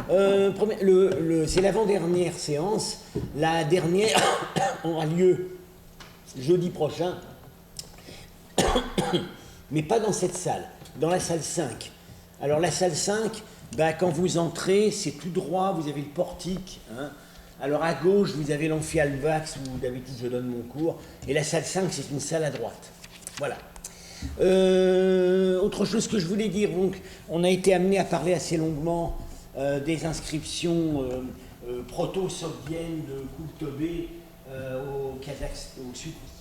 C'est l'avant-dernière séance. La dernière aura lieu jeudi prochain, mais pas dans cette salle, dans la salle 5. Alors la salle 5, quand vous entrez, c'est tout droit, vous avez le portique. Hein. Alors à gauche, vous avez l'amphi-Albax où d'habitude je donne mon cours. Et la salle 5, c'est une salle à droite. Voilà. Autre chose que je voulais dire, donc, on a été amené à parler assez longuement des inscriptions proto-sogdiennes de Kyoto au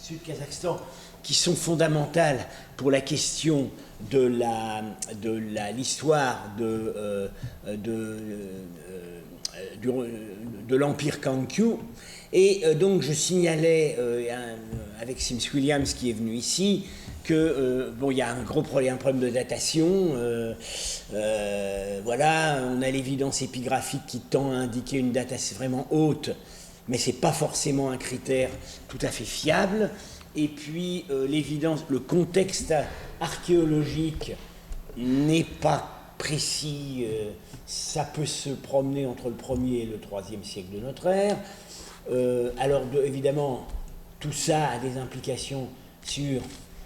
sud-Kazakhstan, qui sont fondamentales pour la question de l'histoire de l'Empire Kangkyu. Et donc je signalais avec Sims Williams qui est venu ici que il y a un problème de datation. Voilà, on a l'évidence épigraphique qui tend à indiquer une date assez vraiment haute, mais c'est pas forcément un critère tout à fait fiable. Et puis l'évidence, le contexte archéologique n'est pas précis, ça peut se promener entre le 1er et le 3e siècle de notre ère. Alors évidemment, tout ça a des implications sur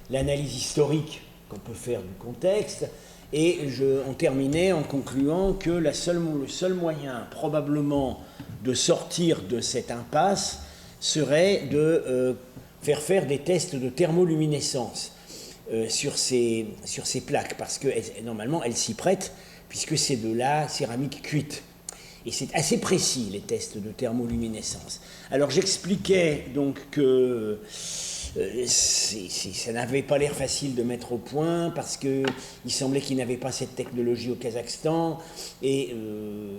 l'analyse historique qu'on peut faire du contexte. Et on terminait en concluant que le seul moyen probablement de sortir de cette impasse serait de faire des tests de thermoluminescence sur ces plaques, parce que normalement elles s'y prêtent, puisque c'est de la céramique cuite. Et c'est assez précis, les tests de thermoluminescence. Alors j'expliquais donc que ça n'avait pas l'air facile de mettre au point, parce qu'il semblait qu'il n'avait pas cette technologie au Kazakhstan, et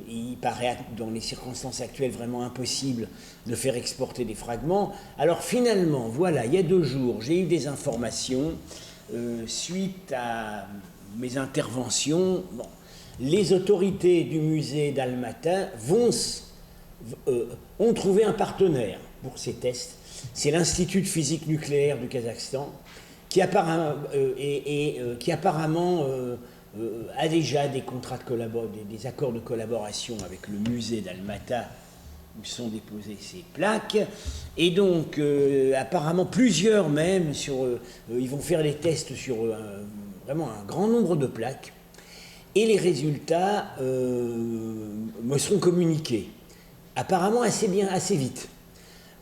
il paraît, dans les circonstances actuelles, vraiment impossible de faire exporter des fragments. Alors finalement, voilà, il y a 2 jours, j'ai eu des informations suite à mes interventions. Bon, les autorités du musée d'Almaty ont trouvé un partenaire pour ces tests. C'est l'Institut de physique nucléaire du Kazakhstan, qui apparemment a déjà des accords de collaboration avec le musée d'Almaty, où sont déposées ces plaques. Et donc, apparemment, plusieurs même, ils vont faire des tests sur vraiment un grand nombre de plaques. Et les résultats me seront communiqués, apparemment assez vite.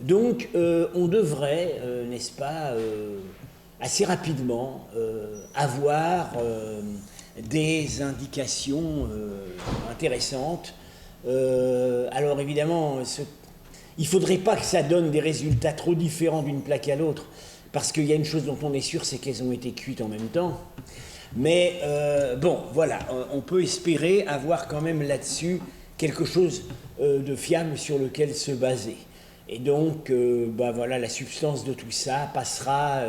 Donc on devrait, n'est-ce pas, assez rapidement avoir des indications intéressantes. Alors évidemment, il ne faudrait pas que ça donne des résultats trop différents d'une plaque à l'autre, parce qu'il y a une chose dont on est sûr, c'est qu'elles ont été cuites en même temps. Mais bon, voilà, on peut espérer avoir quand même là-dessus quelque chose de fiable sur lequel se baser. Et donc, voilà, la substance de tout ça passera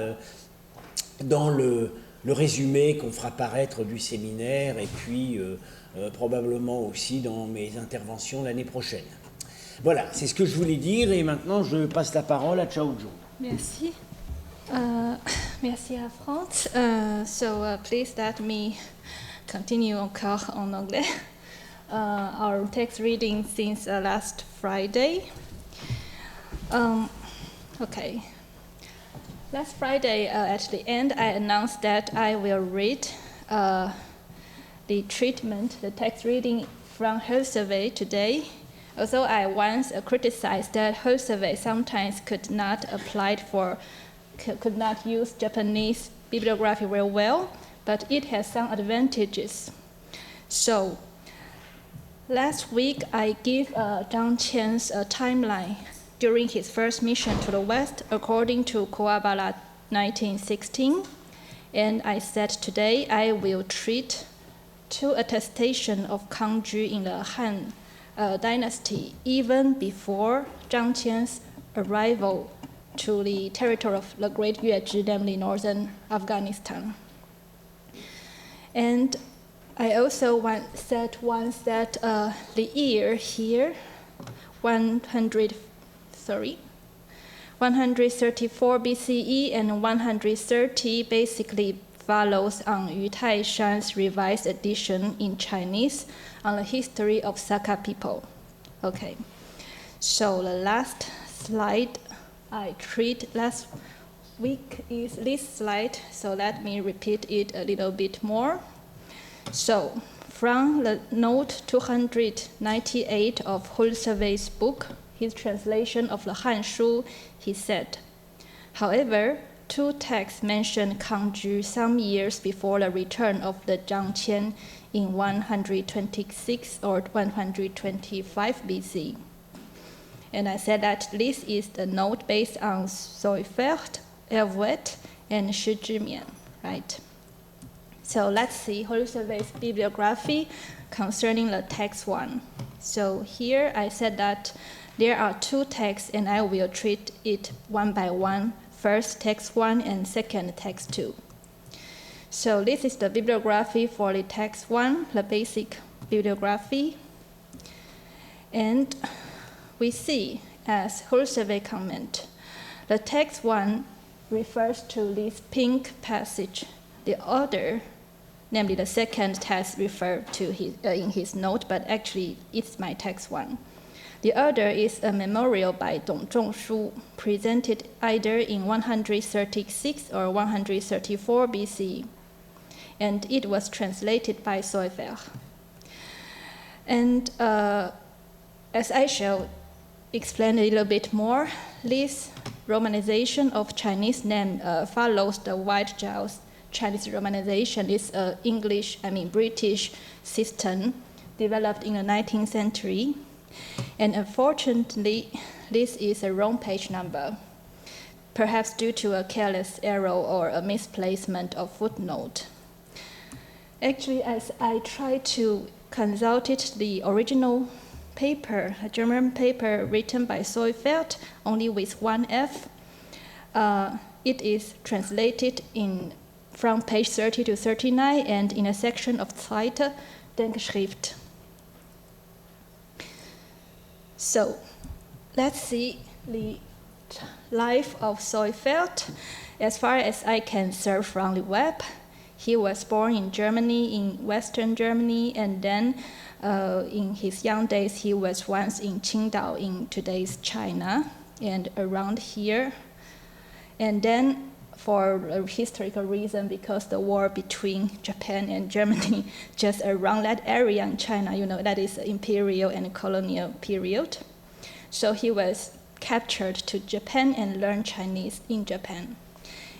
dans le résumé qu'on fera paraître du séminaire, et puis probablement aussi dans mes interventions l'année prochaine. Voilà, c'est ce que je voulais dire, et maintenant je passe la parole à Chao-jung. Merci. Merci à Frantz. Please let me continue encore en anglais. Our text reading since last Friday. Okay. Last Friday, at the end, I announced that I will read the text reading from Retrouvez today. Although I once criticized that Retrouvez sometimes could not use Japanese bibliography very well, but it has some advantages. So, last week I gave Zhang Qian's timeline during his first mission to the West according to Kuwabala 1916, and I said today I will treat 2 attestations of Kangju in the Han dynasty even before Zhang Qian's arrival to the territory of the Great Yuezhi, namely northern Afghanistan. And I also said once that the year here, 134 BCE and 130 basically follows on Yu Taishan's revised edition in Chinese on the history of Saka people. Okay, so the last slide I treat last week is this slide, so let me repeat it a little bit more. So, from the note 298 of Hulsevey's book, his translation of the Hanshu, he said, however, two texts mention Kangju some years before the return of the Zhang Qian in 126 or 125 BC. And I said that this is the note based on Soifert, Avec, and Shi Zhimian, right? So let's see Hulsevey's bibliography concerning the text 1. So here I said that there are two texts and I will treat it one by one. First text 1 and second text 2. So this is the bibliography for the text 1, the basic bibliography. And we see, as Hulsevey comment, the text 1 refers to this pink passage. The other, namely the second text, referred to in his note, but actually it's my text 1. The other is a memorial by Dong Zhongshu, presented either in 136 or 134 BC, and it was translated by Soifert. And as I shall explain a little bit more, this romanization of Chinese name follows the White Giles Chinese romanization. Is British system developed in the 19th century. And unfortunately, this is a wrong page number, perhaps due to a careless error or a misplacement of footnote. Actually, as I tried to consult the original paper, a German paper written by Soifert, only with one F, it is translated from page 30 to 39 and in a section of Zweite Denkschrift. So, let's see the life of Soifert. As far as I can search from the web, he was born in Germany, in Western Germany, and then in his young days, he was once in Qingdao in today's China and around here. And then, for a historical reason, because the war between Japan and Germany, just around that area in China, that is imperial and colonial period. So he was captured to Japan and learned Chinese in Japan.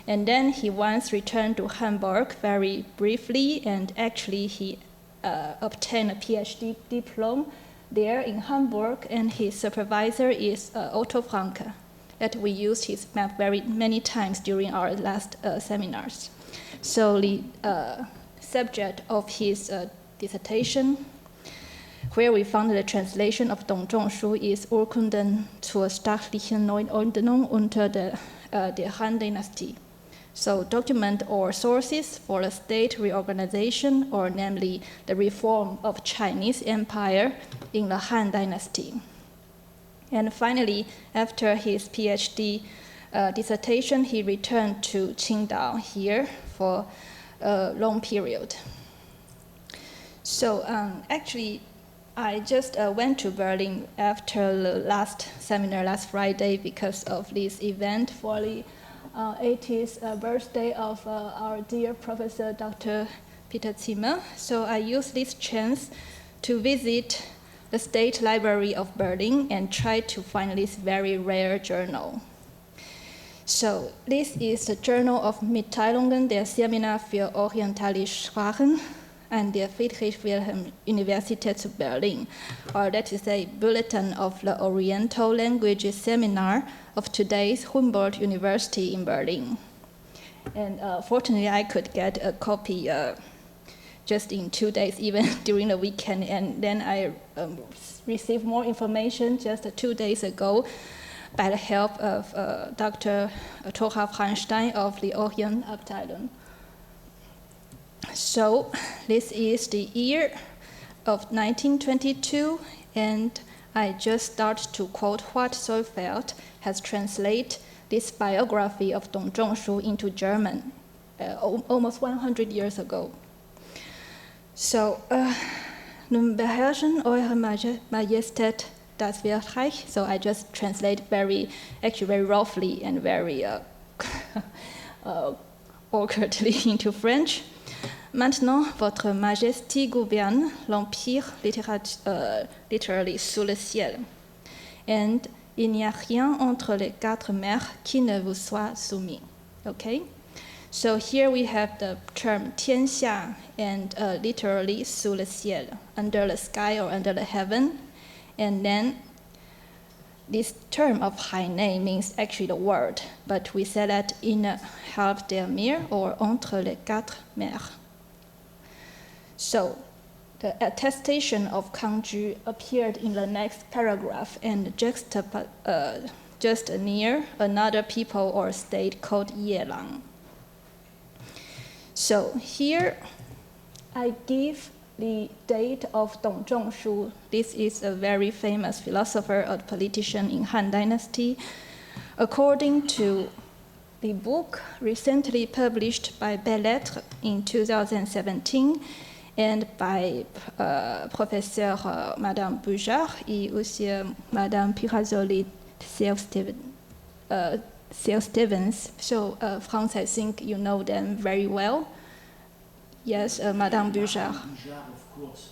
And then he once returned to Hamburg very briefly, and actually he obtained a PhD diploma there in Hamburg, and his supervisor is Otto Franke, that we used his map very many times during our last seminars. So the subject of his dissertation, where we found the translation of Dong Zhongshu, is Urkunden zur staatlichen Neuordnung unter der Han-Dynastie. So document or sources for the state reorganization, or namely the reform of Chinese empire in the Han Dynasty. And finally, after his PhD dissertation, he returned to Qingdao here for a long period. So actually, I just went to Berlin after the last seminar last Friday because of this event for the 80th birthday of our dear Professor Dr. Peter Zimmer. So I used this chance to visit the State Library of Berlin and try to find this very rare journal. So this is the Journal of Mitteilungen der Seminar für Orientalische Sprachen an der Friedrich-Wilhelm-Universität zu Berlin, or that is a bulletin of the Oriental Languages Seminar of today's Humboldt University in Berlin. And fortunately, I could get a copy just in 2 days, even during the weekend, and then I received more information just 2 days ago by the help of Dr. Thora Franstein of the Orient Abteilung. So this is the year of 1922, and I just start to quote what Soifert has translated this biography of Dong Zhongshu into German. almost 100 years ago. So, Nun beherrschen Eure Majestät das Weltreich. So I just translate very roughly and very awkwardly into French. Maintenant, votre majesté gouverne l'empire literally sous le ciel. And il n'y a rien entre les quatre mers qui ne vous soit soumis. Okay? So here we have the term 天下 and literally sous le ciel, under the sky or under the heaven. And then this term of Hainei means actually the word, but we say that in half der Meer or entre les quatre mers. So the attestation of Kangju appeared in the next paragraph and just near another people or state called Yelang. So here I give the date of Dong Zhongshu. This is a very famous philosopher or politician in Han Dynasty. According to the book recently published by Lettres in 2017 and by Professeur Mme Bouchard et aussi Mme Pirazoli Stevens. So Frantz, I think you know them very well. Yes, Mme Bouchard. Bouchard, of course,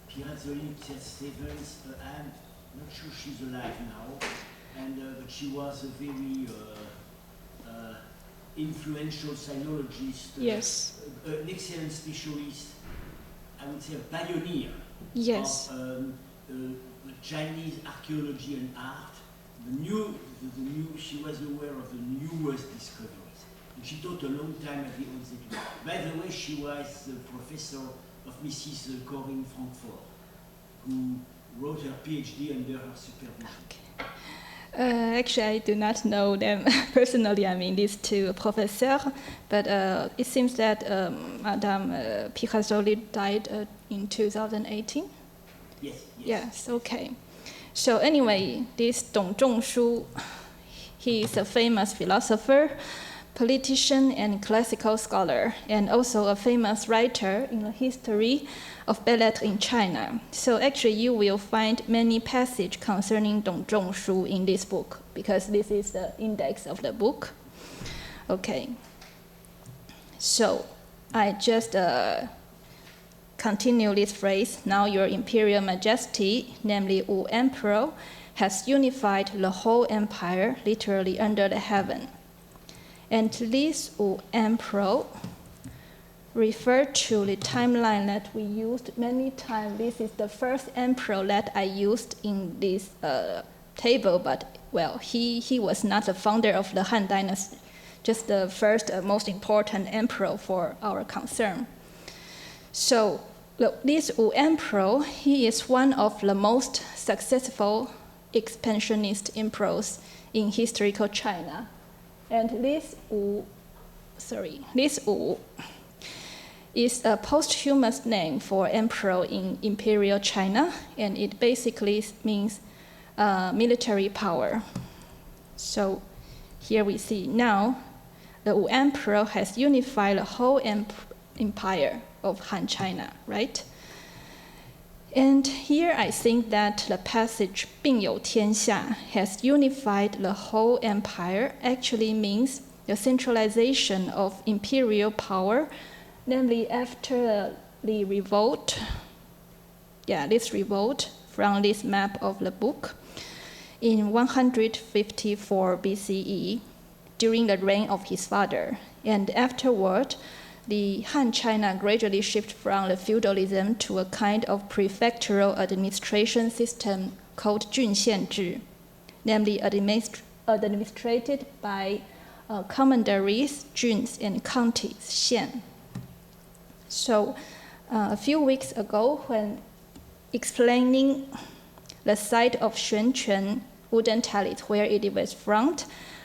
Pirazoli Stevens, I'm not sure she's alive now, but she was a very influential sinologist, Yes. An excellent specialist, I would say a pioneer Yes. of Chinese archaeology and art. She was aware of the newest discoveries. And she taught a long time at the Enseignement. By the way, she was the professor of Mrs. Corinne Frankfurt, who wrote her PhD under her supervision. Okay. Actually, I do not know them personally, I mean these two professors, but it seems that Madame Pirazoli died in 2018? Yes. Yes, okay. So anyway, this Dong Zhongshu, he is a famous philosopher, politician, and classical scholar, and also a famous writer in the history of Lettres in China. So actually you will find many passages concerning Dong Zhongshu in this book, because this is the index of the book. Okay. So I just continue this phrase. Now your imperial majesty, namely Wu Emperor, has unified the whole empire, literally under the heaven. And this Wu Emperor referred to the timeline that we used many times. This is the first emperor that I used in this table, but well, he was not the founder of the Han Dynasty, just the first most important emperor for our concern. So this Wu Emperor, he is one of the most successful expansionist emperors in historical China. And this Wu is a posthumous name for emperor in imperial China, and it basically means military power. So here we see now the Wu Emperor has unified the whole empire of Han China, right? And here I think that the passage 并有天下 has unified the whole empire actually means the centralization of imperial power, namely after the revolt, this revolt from this map of the book in 154 BCE during the reign of his father. And afterward, the Han China gradually shifted from the feudalism to a kind of prefectural administration system called 郡县制, namely administrated by commanderies, juns, and counties, 县. So a few weeks ago, when explaining the site of Xuanquan wooden tallies, where it was from,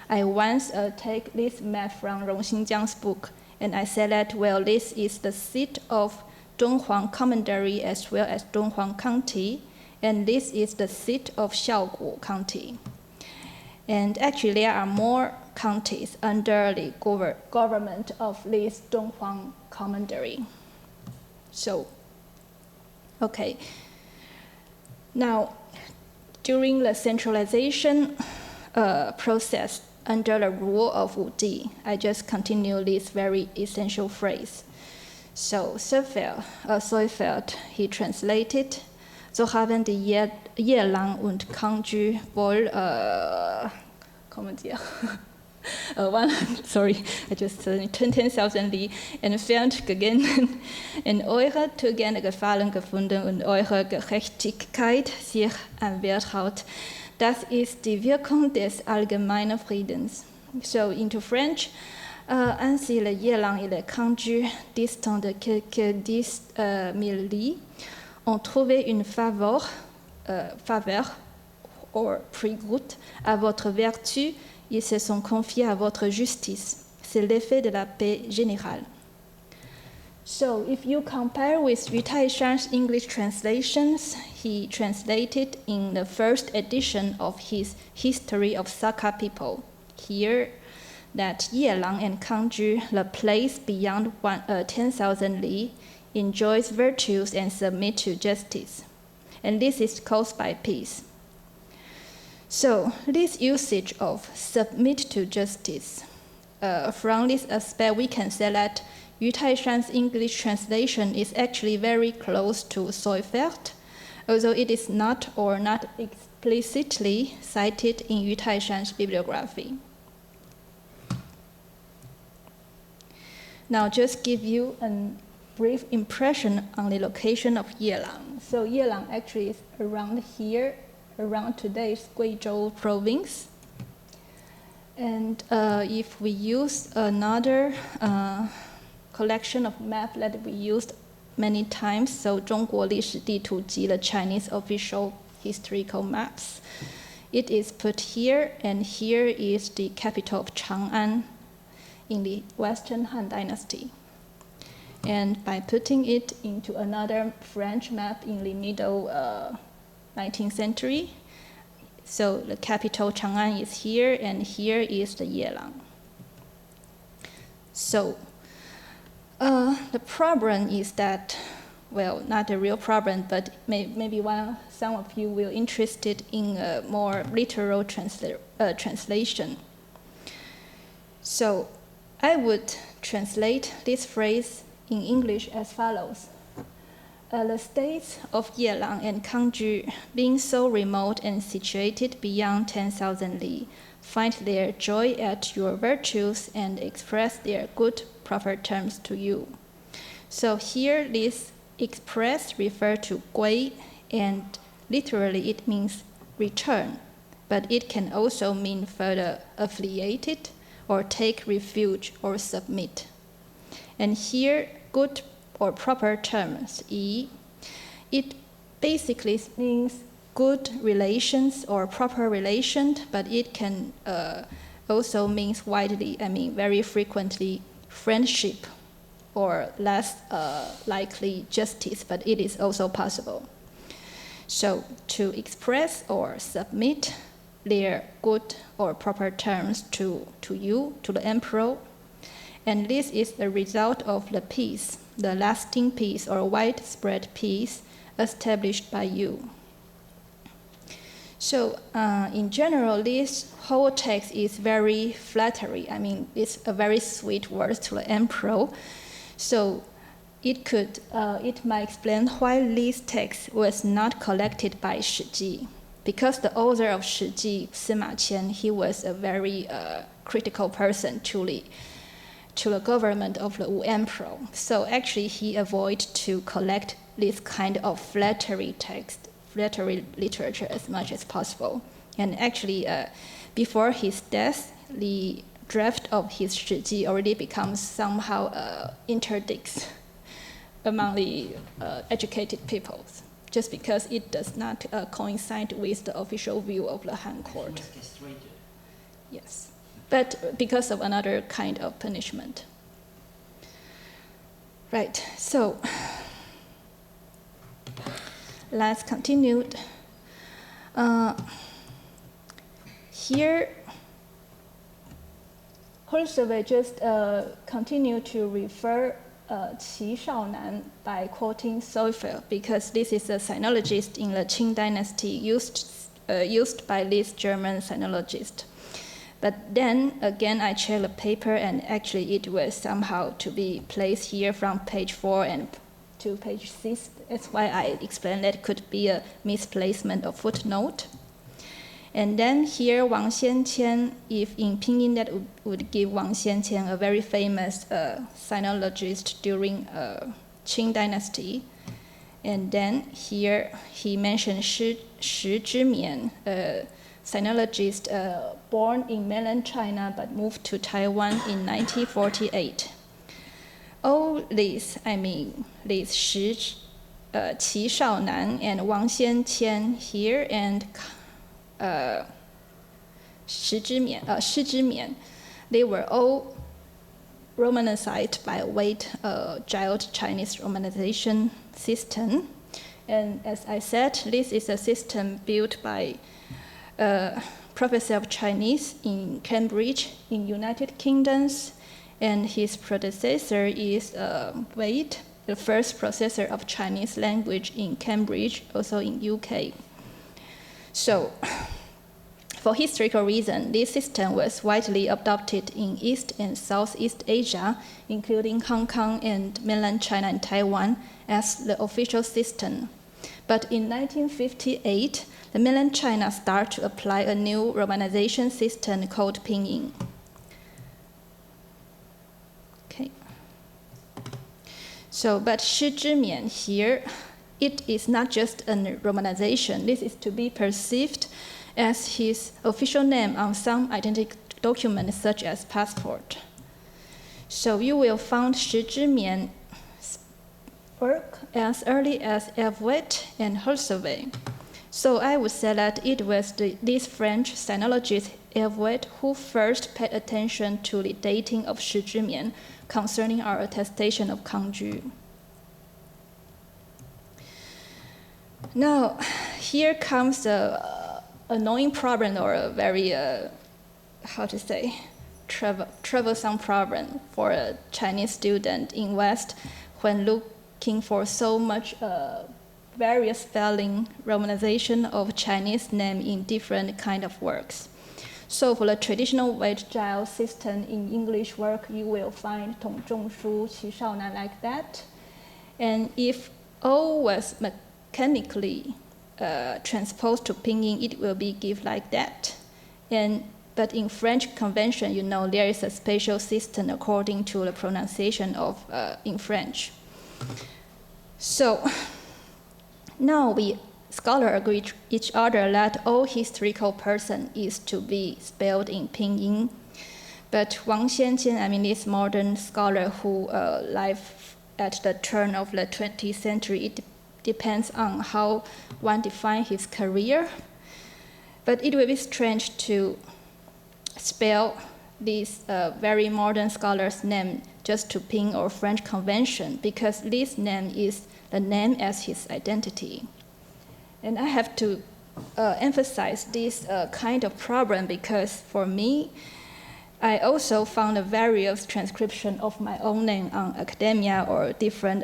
I once take this map from Rong Xinjiang's book, and I said that, well, this is the seat of Donghuang Commandery as well as Donghuang County, and this is the seat of Xiaogu County. And actually, there are more counties under the government of this Donghuang commandery. So, okay. Now, during the centralization process under the rule of Wu Di, I just continue this very essential phrase. So, Seufeld, he translated, so haben die Yelang und Kangju wohl, comment dire, sorry, I just 10.000 Li entfernt gegangen, in eure Tugende gefallen gefunden und eure Gerechtigkeit sich anvertraut. Das ist die Wirkung des allgemeinen Friedens. So, into French, ainsi le Yelang et le Kangju, distants de quelques 10,000 Li, ont trouvé une faveur or prix goutte à votre vertu. Ils se sont confiés à votre justice. C'est l'effet de la paix générale. So, if you compare with Yu Taishan's English translations, he translated in the first edition of his History of Saka People. Here, that Yelang and Kangju, the place beyond 10,000 Li, enjoys virtues and submit to justice. And this is caused by peace. So, this usage of submit to justice, from this aspect, we can say that Yu Taishan's English translation is actually very close to Seufeld, although it is not or not explicitly cited in Yu Taishan's bibliography. Now, just give you a brief impression on the location of Yelang. So, Yelang actually is around here, around today's Guizhou province. And if we use another collection of maps that we used many times, so 中国历史地图集, the Chinese official historical maps, it is put here, and here is the capital of Chang'an in the Western Han Dynasty. And by putting it into another French map in the middle 19th century, so the capital Chang'an is here, and here is the Yelang. So, the problem is that, well, not a real problem, but maybe some of you will be interested in a more literal translation. So, I would translate this phrase in English as follows. The states of Yelang and Kangju, being so remote and situated beyond 10,000 Li, find their joy at your virtues and express their good proper terms to you. So here this express refers to gui, and literally it means return, but it can also mean further affiliated or take refuge or submit. And here good or proper terms, it basically means good relations or proper relation, but it can also means widely, very frequently, friendship or less likely justice, but it is also possible. So to express or submit their good or proper terms to you, to the emperor, and this is the result of the peace, the lasting peace or widespread peace established by you. So in general, this whole text is very flattery. It's a very sweet word to the emperor. So it might explain why this text was not collected by Shiji. Because the author of Shiji, Sima Qian, he was a very critical person to the government of the Wu emperor. So actually he avoided to collect this kind of flattery text, flattery literature as much as possible. And actually before his death, the draft of his Shiji already becomes somehow interdicts among the educated peoples, just because it does not coincide with the official view of the Han court. Yes. But because of another kind of punishment. Right, so let's continue. Here, Retrouvez just continue to refer Qi Shaonan by quoting Sophel, because this is a sinologist in the Qing dynasty used by this German sinologist. But then again, I checked the paper, and actually it was somehow to be placed here from page 4 and to page 6. That's why I explained that it could be a misplacement of footnote. And then here, Wang Xianqian, if in pinyin, that would give Wang Xianqian, a very famous sinologist during Qing dynasty. And then here he mentioned Shi Zhimian, a sinologist born in mainland China but moved to Taiwan in 1948. All these, these Qi Shaonan and Wang Xianqian here, and Shi Zhimian, they were all Romanized by Wade-Giles Chinese romanization system. And as I said, this is a system built by Professor of Chinese in Cambridge in United Kingdoms, and his predecessor is Wade, the first professor of Chinese language in Cambridge, also in UK. So, for historical reasons, this system was widely adopted in East and Southeast Asia, including Hong Kong and mainland China and Taiwan, as the official system. But in 1958, the mainland China started to apply a new romanization system called pinyin. Okay. So, but Shi Zhimian here, it is not just a romanization. This is to be perceived as his official name on some identity documents, such as passport. So you will find Shi Zhimian's work as early as avec and Retrouvez. So I would say that it was this French sinologist avec who first paid attention to the dating of Shi Zhimian concerning our attestation of Kangju. Now, here comes the annoying problem, or a very, troublesome problem for a Chinese student in West when looking for so much various spelling romanization of Chinese name in different kind of works. So for the traditional Wade-Giles system in English work, you will find Tongdian, Qi Shaonan like that. And if O was mechanically transposed to pinyin, it will be give like that. But in French convention, you know, there is a special system according to the pronunciation of in French. So now scholars agree each other that all historical person is to be spelled in pinyin. But Wang Xianqian, this modern scholar who lived at the turn of the 20th century, it depends on how one defines his career. But it will be strange to spell this very modern scholar's name just to Ping or French convention, because this name is the name as his identity. And I have to emphasize this kind of problem because for me, I also found a various transcription of my own name on academia or different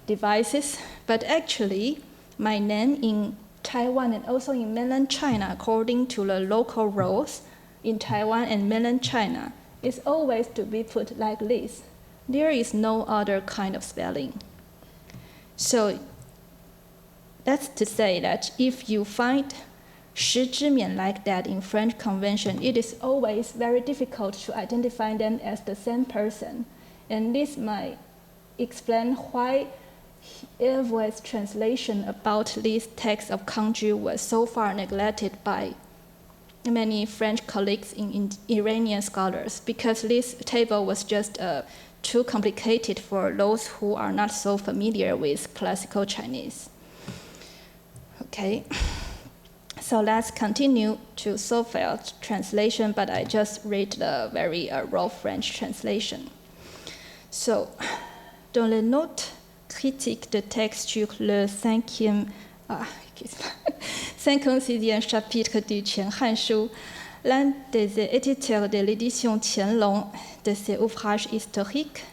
devices, but actually my name in Taiwan and also in mainland China, according to the local rules in Taiwan and mainland China, is always to be put like this. There is no other kind of spelling. So that's to say that if you find Shi Zhimian like that in French convention, it is always very difficult to identify them as the same person. And this might explain why Avic's translation about this text of Kangju was so far neglected by many French colleagues in Iranian scholars, because this table was just too complicated for those who are not so familiar with classical Chinese. Okay, so let's continue to Sophel's translation, but I just read the very raw French translation. So, dans les notes critiques de texte sur le 56e chapitre du Qian Hanshu, L'un des éditeurs de l'édition Qianlong de ces ouvrages historiques,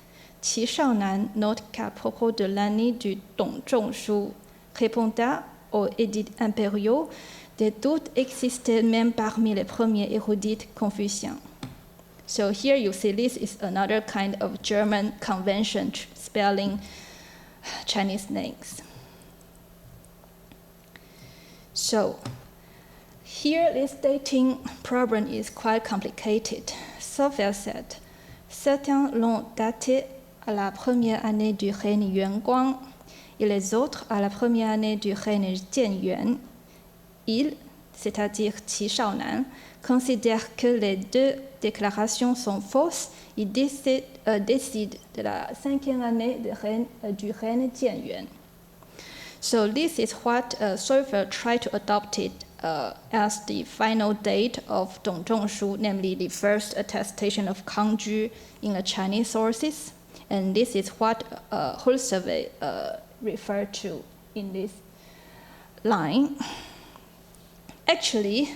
Qi Shaonan, note qu'à propos de l'année du Dongzhongshu, répondant aux édits impériaux, des doutes existaient même parmi les premiers érudits confuciens. So here you see this is another kind of German convention spelling Chinese names. So here this dating problem is quite complicated. Sophia said, certains l'ont daté à la première année du règne Yuan et les autres à la première année du règne Jianyuan. Il, c'est-à-dire Qi Shaonan, considère que les deux déclarations sont fausses et décide de la 5e année du règne Jianyuan. So this is what Sophia tried to adopt it as the final date of Dongzhongshu, namely the first attestation of Kangju in the Chinese sources. And this is what Hulseve referred to in this line. Actually,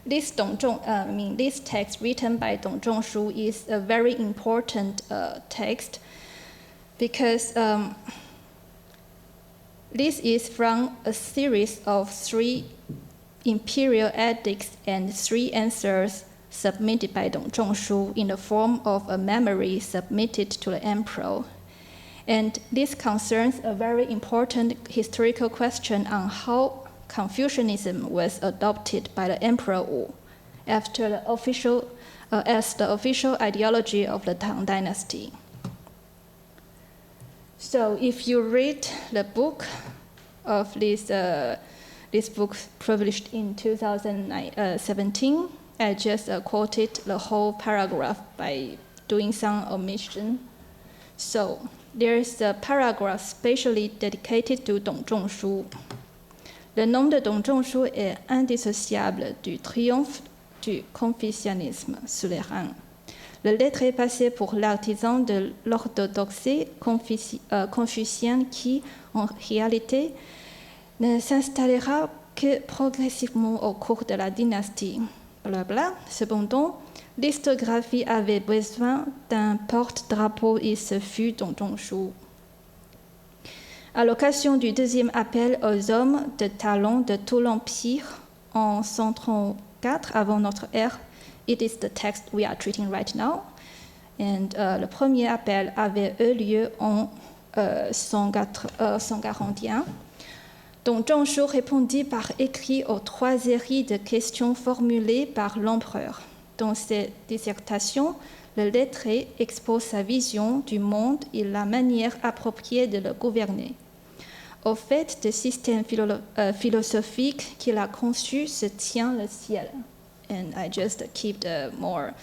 this text written by Dongzhongshu is a very important text because this is from a series of 3 imperial edicts and 3 answers submitted by Dongzhongshu in the form of a memory submitted to the emperor. And this concerns a very important historical question on how Confucianism was adopted by the Emperor Wu after as the official ideology of the Tang Dynasty. So if you read the book of this book published in 2017, I just quoted the whole paragraph by doing some omission. So there is a paragraph specially dedicated to Dongzhongshu. Le nom de Dongzhongshu est indissociable du triomphe du confucianisme sous les rangs. Le lettre est passé pour l'artisan de l'orthodoxie confucienne qui, en réalité, ne s'installera que progressivement au cours de la dynastie. Blabla. Cependant, l'histographie avait besoin d'un porte-drapeau et ce fut Dongzhongshu. À l'occasion du 2e appel aux hommes de talent de tout l'Empire en 134 avant notre ère, it is the text we are treating right now. And le premier appel avait eu lieu en 141. Dongzhongshu répondit par écrit aux 3 séries de questions formulées par l'empereur. Dans cette dissertation, le lettré expose sa vision du monde et la manière appropriée de le gouverner. Au fait du système philosophique qu'il a conçu se tient le ciel. And I just keep the more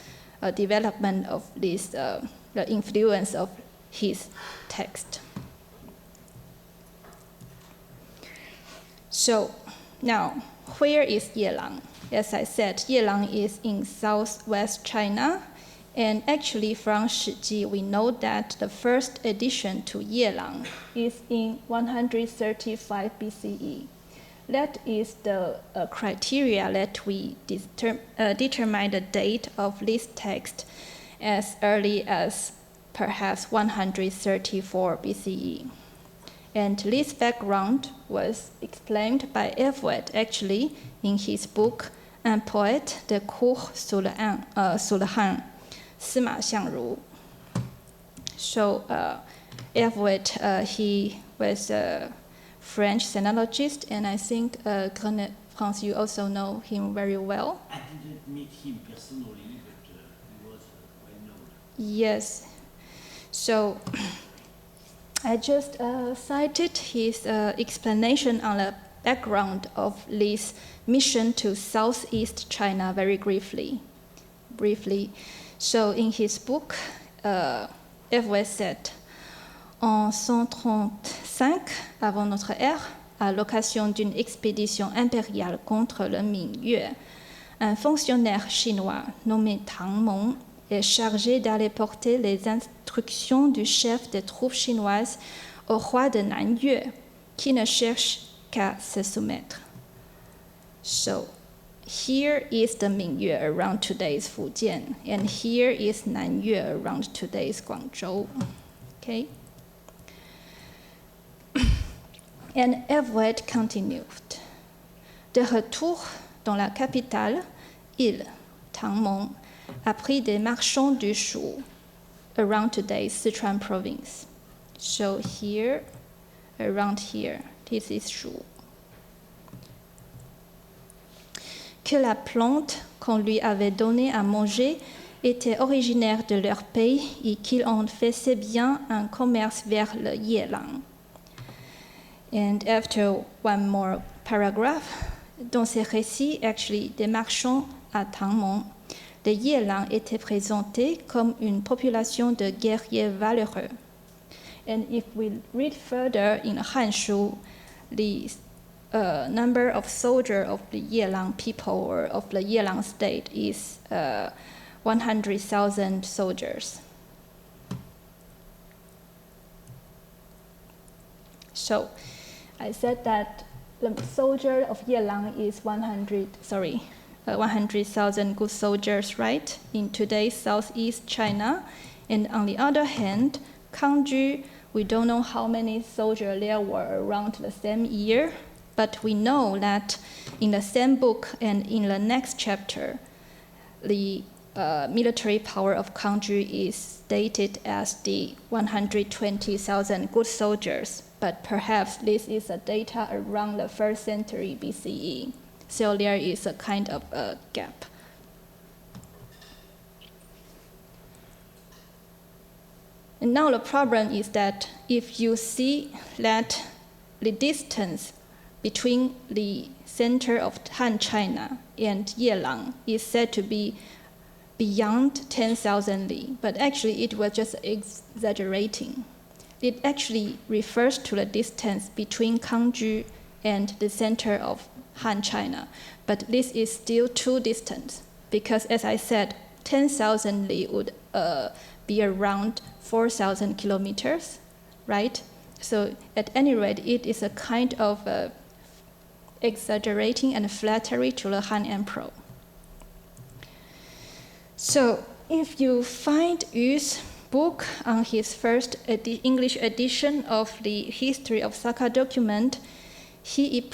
development of this, the influence of his text. So now, where is Yelang? As I said, Yelang is in southwest China. And actually, from Shiji, we know that the first addition to Yelang is in 135 BCE. That is the criteria that we determine the date of this text as early as perhaps 134 BCE. And this background was explained by Everett, actually, in his book Un poète de cour sous le Han. Sima Xiangru. So Everett, he was a French sinologist, and I think Grenet, Frantz, you also know him very well. I didn't meet him personally, but he was well known. Yes. So I just cited his explanation on the background of this mission to Southeast China very briefly. So in his book, Everett said, en 135 avant notre ère, à l'occasion d'une expédition impériale contre le Mingyue, un fonctionnaire chinois nommé Tang Mong est chargé d'aller porter les instructions du chef des troupes chinoises au roi de Nanyue, qui ne cherche qu'à se soumettre. So here is the Mingyue around today's Fujian, and here is Nanyue around today's Guangzhou. Okay? And Everett continued. De retour dans la capitale, il, Tangmong, a pris des marchands du Shu around today's Sichuan province. So here, around here, this is Shu. Que la plante qu'on lui avait donnée à manger était originaire de leur pays et qu'il en faisait bien un commerce vers le Yelang. And after one more paragraph, dans ces récits, actually, des marchands à Tangmong, le Yelang était présenté comme une population de guerriers valeureux. And if we read further in Hanshu, the number of soldiers of the Yelang people or of the Yelang state is 100,000 soldiers. So I said that the soldier of Yelang is 100,000 good soldiers, right, in today's Southeast China. And on the other hand, Kangju, we don't know how many soldiers there were around the same year, but we know that in the same book and in the next chapter, the military power of Kangju is stated as the 120,000 good soldiers, but perhaps this is a data around the 1st century BCE. So there is a kind of a gap. And now the problem is that if you see that the distance between the center of Han China and Yelang is said to be beyond 10,000 li, but actually it was just exaggerating. It actually refers to the distance between Kangju and the center of Han China, but this is still too distant because, as I said, 10,000 li would be around 4,000 kilometers, right? So at any rate, it is a kind of exaggerating and flattery to the Han Emperor. So if you find Yu's book on his first English edition of the history of Saka document, he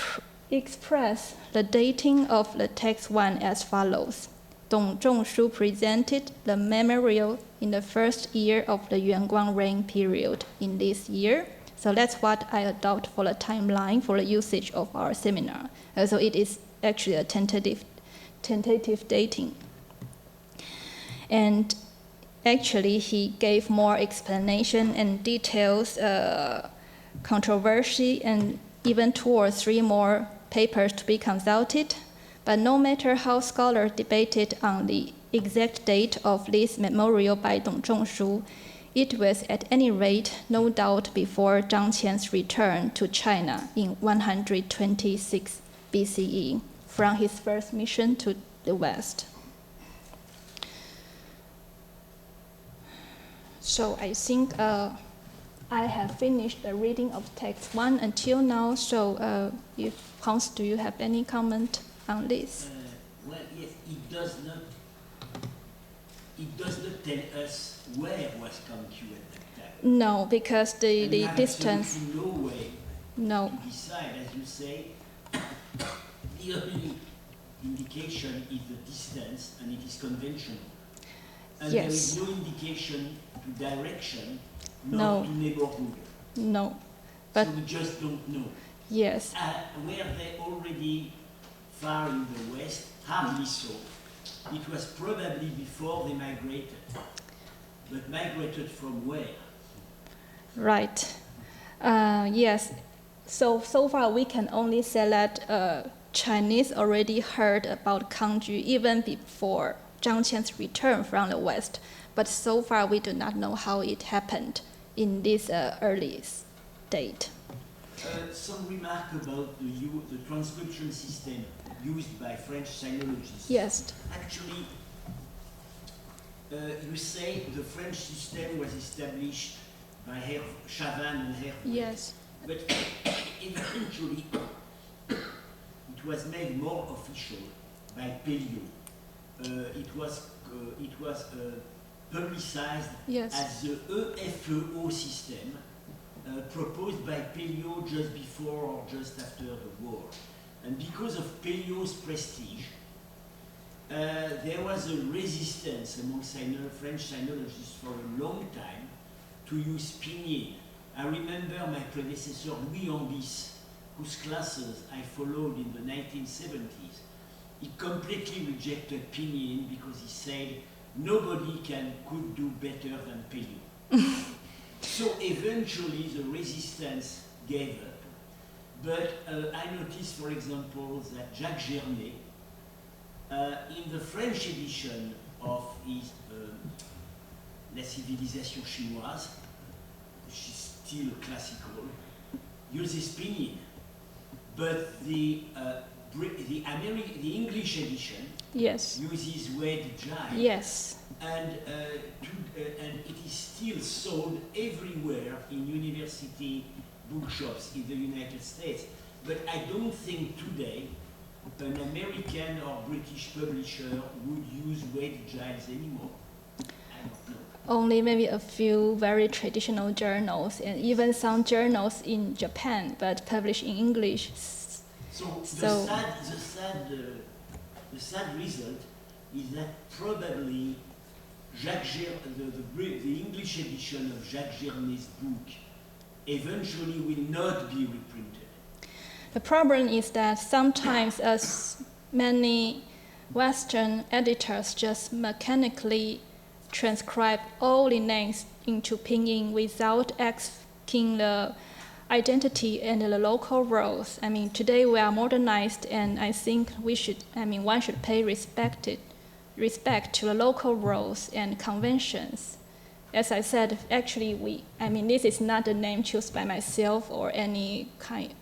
expressed the dating of the text 1 as follows. Dong Zhongshu presented the memorial in the first year of the Yuanguang reign period in this year. So that's what I adopt for the timeline for the usage of our seminar. So it is actually a tentative dating. And actually, he gave more explanation and details, controversy, and even 2 or 3 more papers to be consulted. But no matter how scholars debated on the exact date of this memorial by Dong Zhongshu, it was at any rate no doubt before Zhang Qian's return to China in 126 BCE from his first mission to the West. So I think I have finished the reading of text 1 until now. So if Hans, do you have any comment on this? Well, yes, it does not tell us where was Kangju at that time. No, because the distance. No way. No. To decide, as you say, the only indication is the distance, and it is conventional. And yes. There is no indication to direction, No. nor to neighborhood. No, but so we just don't know. yes. Were they already far in the west? Hardly so. It was probably before they migrated. But migrated from where? Right. Yes. So far we can only say that Chinese already heard about Kangju even before Zhang Qian's return from the west. But so far we do not know how it happened in this early date. Some remark about the transcription system used by French sinologists. Yes. Actually, you say the French system was established by Herr Chavan and Herr. Yes. But eventually, it was made more official by Pelliot. It was publicized Yes. as the EFEO system proposed by Pelliot just before or just after the war. And because of Pelliot's prestige, there was a resistance among French sinologists for a long time to use pinyin. I remember my predecessor Louis Ambis, whose classes I followed in the 1970s. He completely rejected pinyin because he said nobody could do better than Pelliot. So eventually the resistance gave up. But I noticed, for example, that Jacques Gernet, in the French edition of his La civilisation chinoise, which is still classical, uses pinyin. But the English edition Yes. uses Wei Jai. Yes. And it is still sold everywhere in university bookshops in the United States. But I don't think today an American or British publisher would use Wei Giles anymore. I don't know. Only maybe a few very traditional journals and even some journals in Japan, but published in English. So the sad result is that probably the English edition of Jacques Gernet's book eventually will not be reprinted. The problem is that sometimes as many Western editors just mechanically transcribe all the names into pinyin without asking the identity and the local roles. I mean, today we are modernized, and I think one should pay respect to the local roles and conventions. As I said, actually, this is not a name chosen by myself or any kind.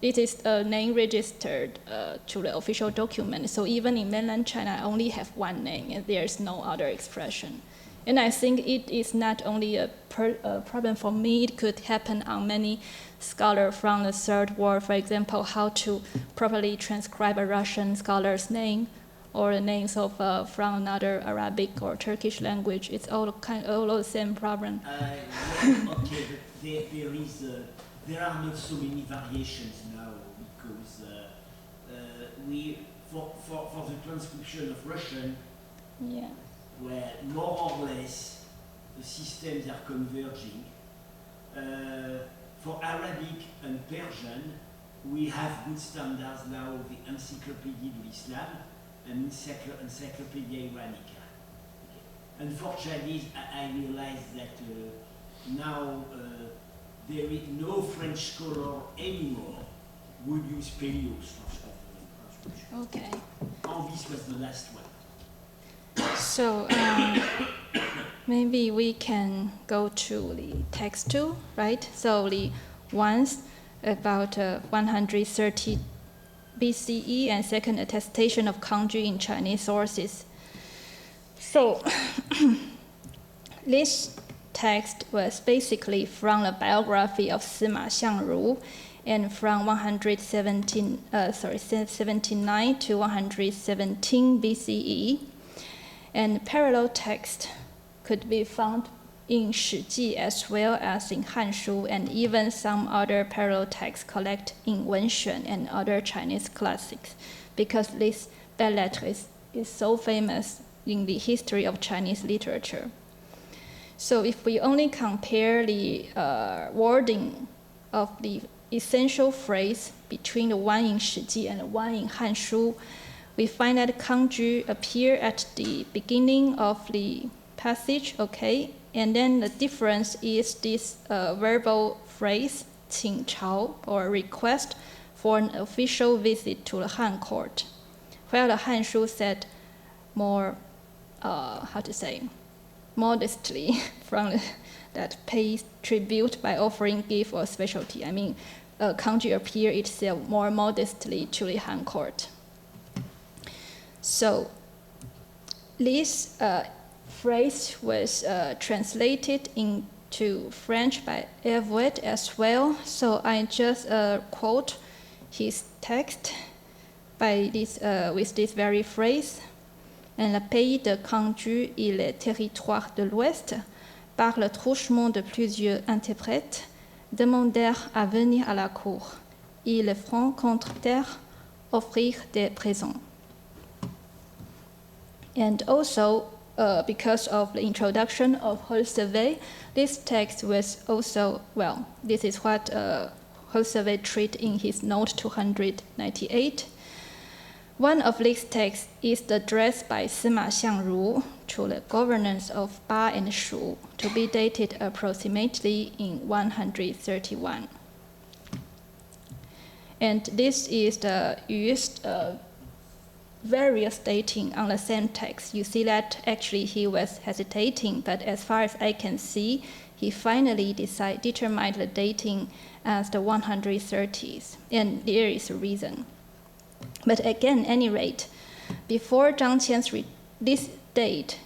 It is a name registered to the official document. So even in mainland China, I only have one name, and there's no other expression. And I think it is not only a problem for me, it could happen on many scholars from the Third World, for example, how to properly transcribe a Russian scholar's name or the names of from another Arabic or Turkish language. It's all the same problem. Okay, but there are not so many variations now because for the transcription of Russian, Yeah. where more or less the systems are converging. For Arabic and Persian, we have good standards now, the Encyclopédie de l'Islam and Encyclopédia Iranica. Okay. And for Chinese, I realize that now there is no French scholar anymore would use Pelliot's transcription. Okay. This was the last one. So maybe we can go to the text 2, right? So the ones about 130 BCE and second attestation of kanji in Chinese sources. So this text was basically from the biography of Sima Xiangru, and from 79 to 117 BCE. And parallel text could be found in Shiji as well as in Hanshu, and even some other parallel texts collected in Wenxuan and other Chinese classics, because this belles lettres is so famous in the history of Chinese literature. So if we only compare the wording of the essential phrase between the one in Shiji and the one in Hanshu, we find that kanji appear at the beginning of the passage, okay? And then the difference is this verbal phrase, 请朝, or request for an official visit to the Han court, while the Hanshu said more, modestly from that pays tribute by offering gift or specialty. I mean, kanji appear itself more modestly to the Han court. So this phrase was translated into French by Avec as well. So I just quote his text. with this very phrase. Et le pays de Kangju et les territoires de l'Ouest, par le truchement de plusieurs interprètes, demandèrent à venir à la cour. Et les Francs contre terre offrirent des présents. And also, because of the introduction of Retrouvez, this text was also, well, this is what Retrouvez treats in his note 298. One of these texts is the address by Sima Xiangru to the governors of Ba and Shu, to be dated approximately in 131. And this is the used various dating on the same text. You see that actually he was hesitating, but as far as I can see, he finally determined the dating as the 130s, and there is a reason. But again, at any rate, before Zhang Qian's this date,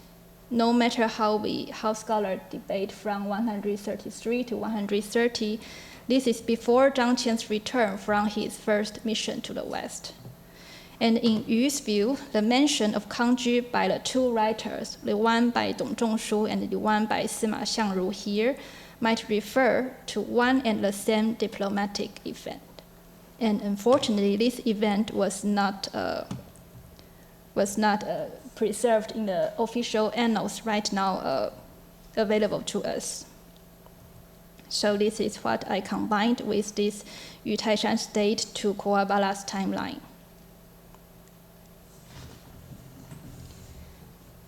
no matter how scholars debate from 133 to 130, this is before Zhang Qian's return from his first mission to the West. And in Yu's view, the mention of Kangju by the two writers, the one by Dong Zhongshu and the one by Sima Xiangru here, might refer to one and the same diplomatic event. And unfortunately, this event was not preserved in the official annals right now available to us. So this is what I combined with this Yu Taishan's date to Kuwabala's timeline.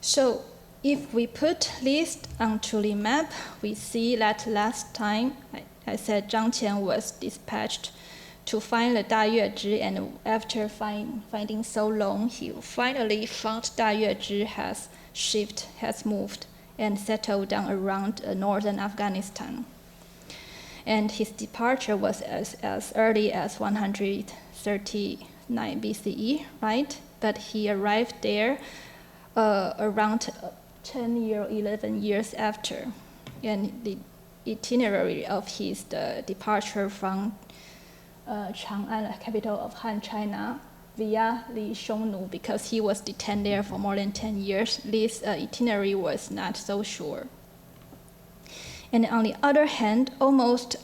So if we put this onto the map, we see that last time I said Zhang Qian was dispatched to find the Dayue, and after finding so long, he finally found Dayue has moved and settled down around northern Afghanistan. And his departure was as early as 139 BCE, right? But he arrived there around 11 years after. And the itinerary of his departure from Chang'an, the capital of Han China, via the Xiongnu, because he was detained there for more than 10 years, this itinerary was not so sure. And on the other hand, almost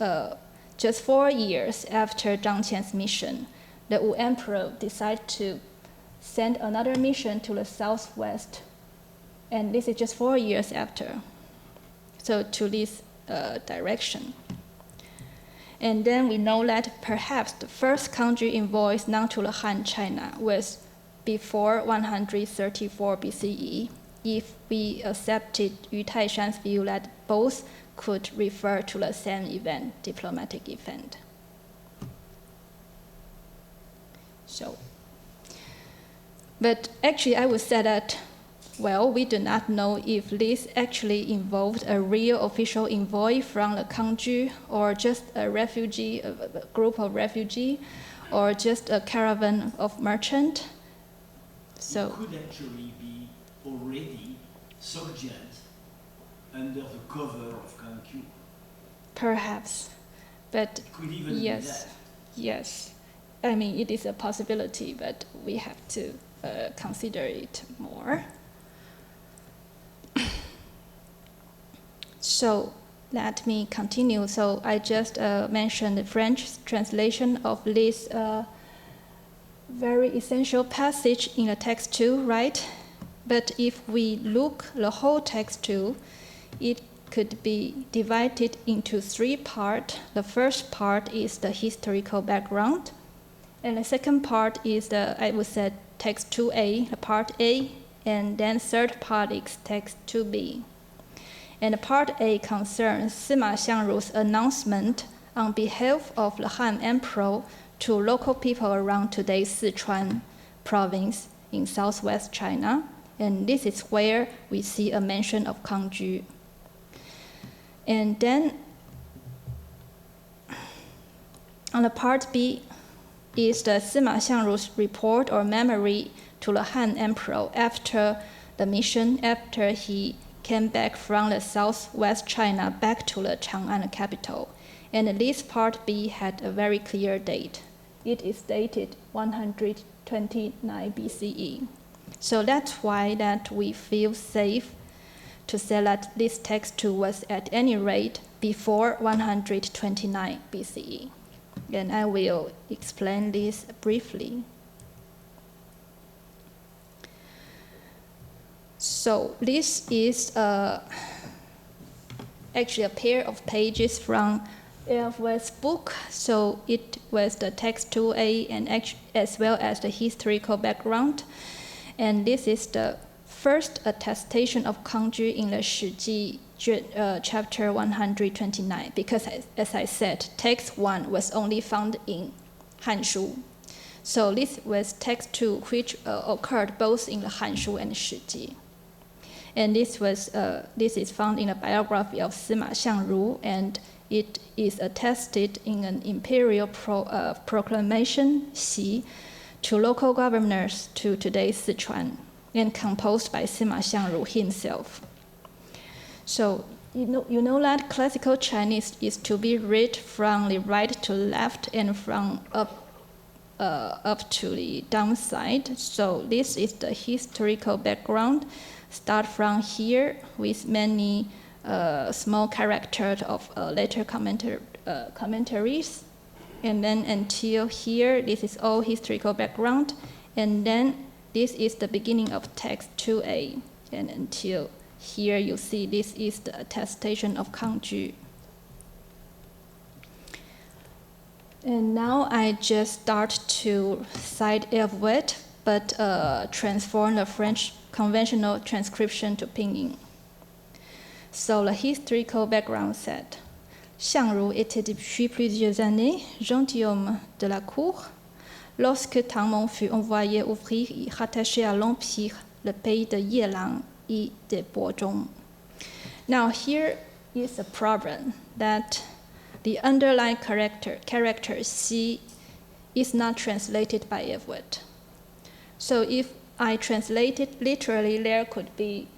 just 4 years after Zhang Qian's mission, the Wu Emperor decided to send another mission to the southwest. And this is just 4 years after, so to this direction. And then we know that perhaps the first country envoys known to the Han China was before 134 BCE, if we accepted Yu Taishan's view that both could refer to the same event, diplomatic event. So, but actually I would say that, well, we do not know if this actually involved a real official envoy from the Kangju, or just a refugee, a group of refugees, or just a caravan of merchants. So it could actually be already Sogdiane under the cover of Kangju. Perhaps, but It could even yes, be that. yes. I mean, it is a possibility, but we have to consider it more. So let me continue. So I just mentioned the French translation of this very essential passage in the text too, right? But if we look the whole text too, it could be divided into 3 parts. The first part is the historical background, and the second part is I would say text 2A, the part A, and then third part is text 2B. And part A concerns Sima Xiangru's announcement on behalf of the Han Emperor to local people around today's Sichuan province in southwest China. And this is where we see a mention of Kangju. And then on the part B is the Sima Xiangru's report or memory to the Han Emperor after the mission, after he came back from the southwest China back to the Chang'an capital. And this part B had a very clear date. It is dated 129 129 BCE. So that's why that we feel safe to say that this text too was at any rate before 129 BCE. And I will explain this briefly. So this is actually a pair of pages from Elfwell's book. So it was the text 2A and as well as the historical background. And this is the first attestation of Kangju in the Shiji chapter 129, because as I said, text 1 was only found in Hanshu. So this was text 2, which occurred both in the Hanshu and Shiji. And this is found in a biography of Sima Xiangru, and it is attested in an imperial proclamation, Xi, to local governors to today's Sichuan, and composed by Sima Xiangru himself. So you know that classical Chinese is to be read from the right to left and from up to the downside. So this is the historical background. Start from here with many small characters of later commentaries. And then until here, this is all historical background. And then this is the beginning of text 2A. And until here, you see this is the attestation of Kangju. And now I just start to cite Elfwell, but transform the French conventional transcription to Pinyin. So the historical background said, Xiangru était depuis plusieurs années gentilhomme de la cour, lorsque Tangmong fut envoyé ouvrir et rattaché à l'Empire le pays de Yelang et de Bozhong. Now here is a problem that the underlying character Xi is not translated by Elfwell. So if I translate it literally, there could be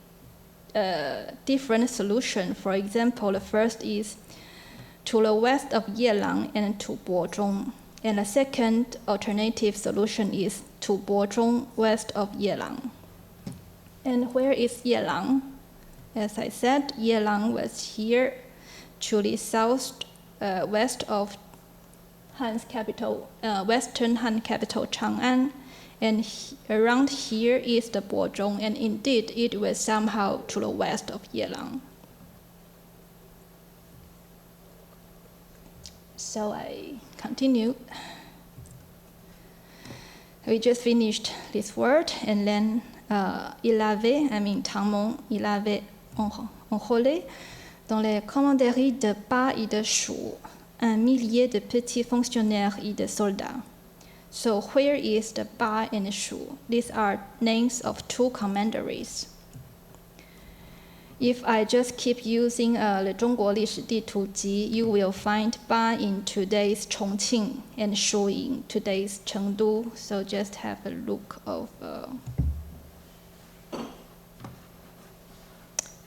a different solution. For example, the first is to the west of Yelang and to Bozhong. And the second alternative solution is to Bozhong west of Yelang. And where is Yelang? As I said, Yelang was here to the southwest of Han's capital, western Han capital Chang'an. And around here is the Bozhong, and indeed it was somehow to the west of Yelang. So I continue. We just finished this word, and then Tangmong, il avait enrôlé dans les commanderies de Ba et de Shu 1 millier de petits fonctionnaires et de soldats. So where is the Ba and the Shu? These are names of two commanderies. If I just keep using the 中国历史地图集, you will find Ba in today's Chongqing and Shu in today's Chengdu. So just have a look of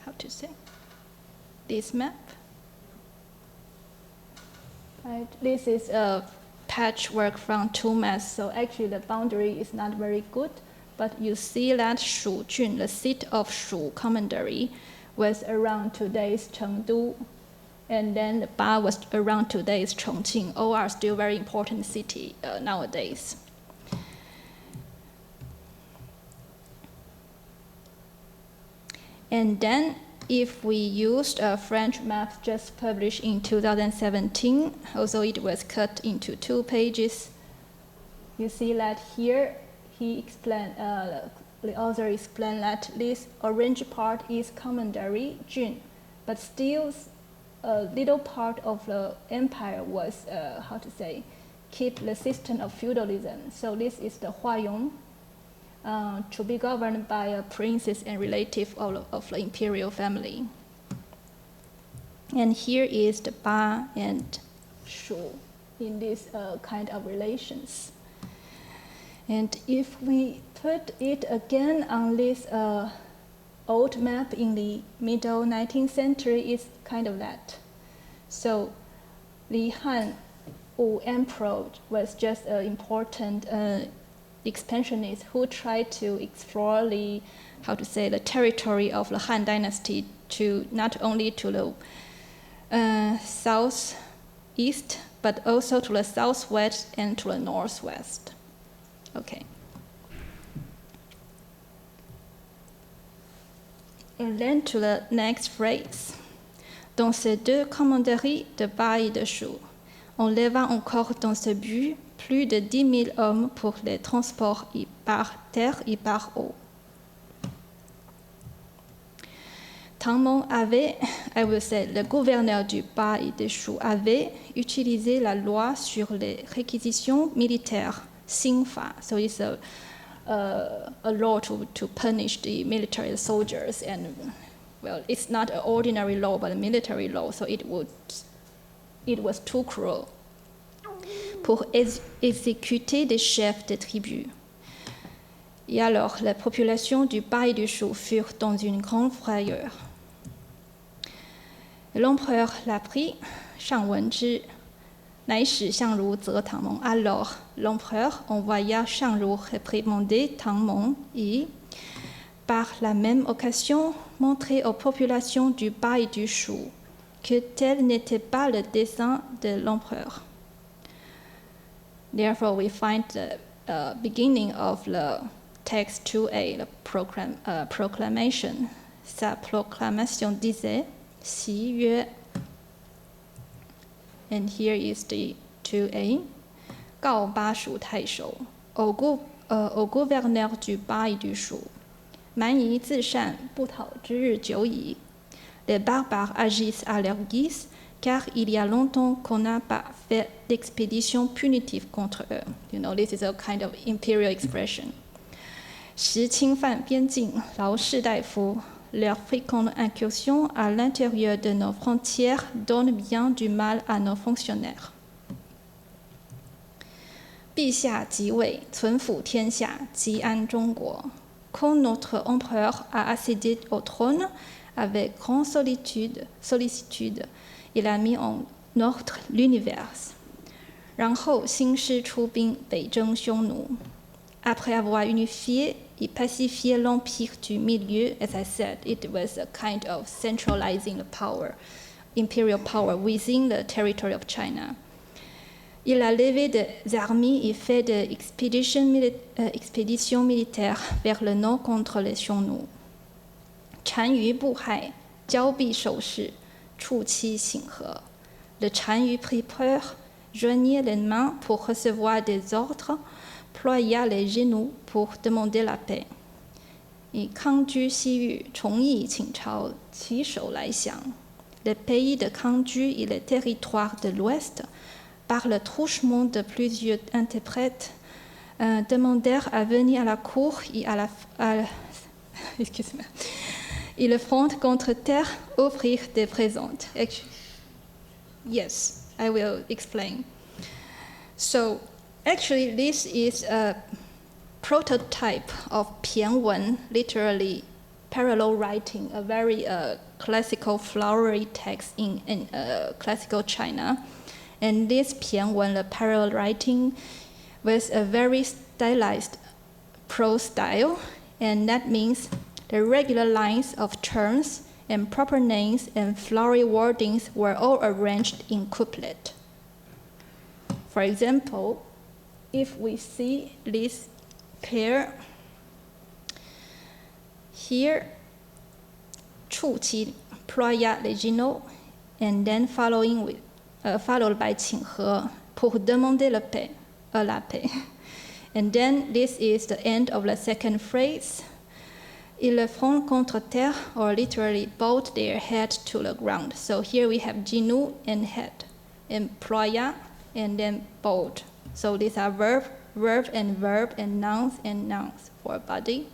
how to say this map. Right. This is a patchwork from two maps, so actually the boundary is not very good, but you see that Shu Jun, the seat of Shu commandery, was around today's Chengdu, and then the Ba was around today's Chongqing. All are still very important cities nowadays. And then if we used a French map just published in 2017, although it was cut into 2 pages, you see that here he explained, the author explained that this orange part is commandery, Jun, but still a little part of the empire was, keep the system of feudalism. So this is the royaume, to be governed by a princess and relative of the imperial family. And here is the Ba and Shu in this kind of relations. And if we put it again on this old map in the middle 19th century, it's kind of that. So the Han Wu emperor was just an important expansionists who tried to explore the territory of the Han Dynasty to not only to the southeast, but also to the southwest and to the northwest. Okay. And then to the next phrase. Dans ces deux commanderies de bas et de chaud, on leva encore dans ce but plus de 10 000 hommes pour les transports par terre et par eau. Tang Mong avait, le gouverneur du Bas et de Shu avait utilisé la loi sur les réquisitions militaires, Xingfa. So it's a law to punish the military soldiers, and well, it's not an ordinary law, but a military law. So it was too cruel. Pour exécuter des chefs de tribus. Et alors, la population du Bas et du Shu furent dans une grande frayeur. L'empereur l'apprit, Shang Wen-zhi,乃使相如责唐蒙. Alors, l'empereur envoya Shang-Ru réprimander Tang Mong et, par la même occasion, montrer aux populations du Bas et du Shu que tel n'était pas le dessein de l'empereur. Therefore, we find the beginning of the text 2a, the proclamation. Sa proclamation disait, 檄曰, and here is the 2a, 告巴蜀太守, au gouverneur du Bas et du Shu, 蛮夷自善，不讨之日久矣. Les barbares agissent à leur guise, car il y a longtemps qu'on n'a pas fait d'expédition punitive contre eux. You know, this is a kind of imperial expression. 时侵犯边境，劳士大夫, leur fréquente incursion à l'intérieur de nos frontières donne bien du mal à nos fonctionnaires. 陛下即位，存抚天下，即安中国. Quand notre empereur a accédé au trône, avec grande sollicitude, il a mis en ordre l'univers. 然后兴师出兵，北征匈奴. Après avoir unifié et pacifié l'empire du milieu, as I said, it was a kind of centralizing the power, imperial power within the territory of China. Il a levé des armées et fait des expéditions militaires vers le nord contre les Xiongnu. 单于不害，交臂守势，触其请和. Le Chanyu prit peur, joignit les mains pour recevoir des ordres, ploya les genoux pour demander la paix. Et 康居西域，崇义请朝，起手来降. Les pays de Kangju et les territoires de l'Ouest, par le truchement de plusieurs interprètes, demandèrent à venir à la cour et et le front contre terre offrir des présents. Yes, I will explain. So, actually, this is a prototype of Pianwen, literally parallel writing, a very classical flowery text in classical China. And this Pianwen, the parallel writing, was a very stylized prose style, and that means the regular lines of terms and proper names and flowery wordings were all arranged in couplet. For example, if we see this pair here, 触其 ploya les genoux, and then followed by 请和 pour demander la paix. And then this is the end of the second phrase. Ils le front contre terre, or literally bowed their head to the ground. So here we have genou and head, and ploya, and then bowed. So these are verb, and nouns for body,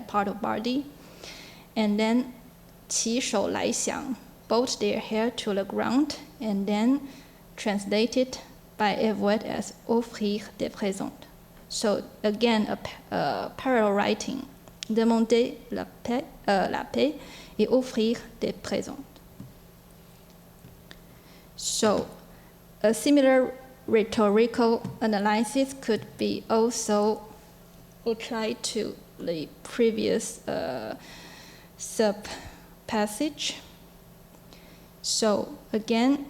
part of body. And then 起手来降, bowed their head to the ground, and then translated by a word as offrir des présents. So again, a parallel writing. Demander la paix et offrir des présents. So, a similar rhetorical analysis could be also apply to the previous sub-passage. So again,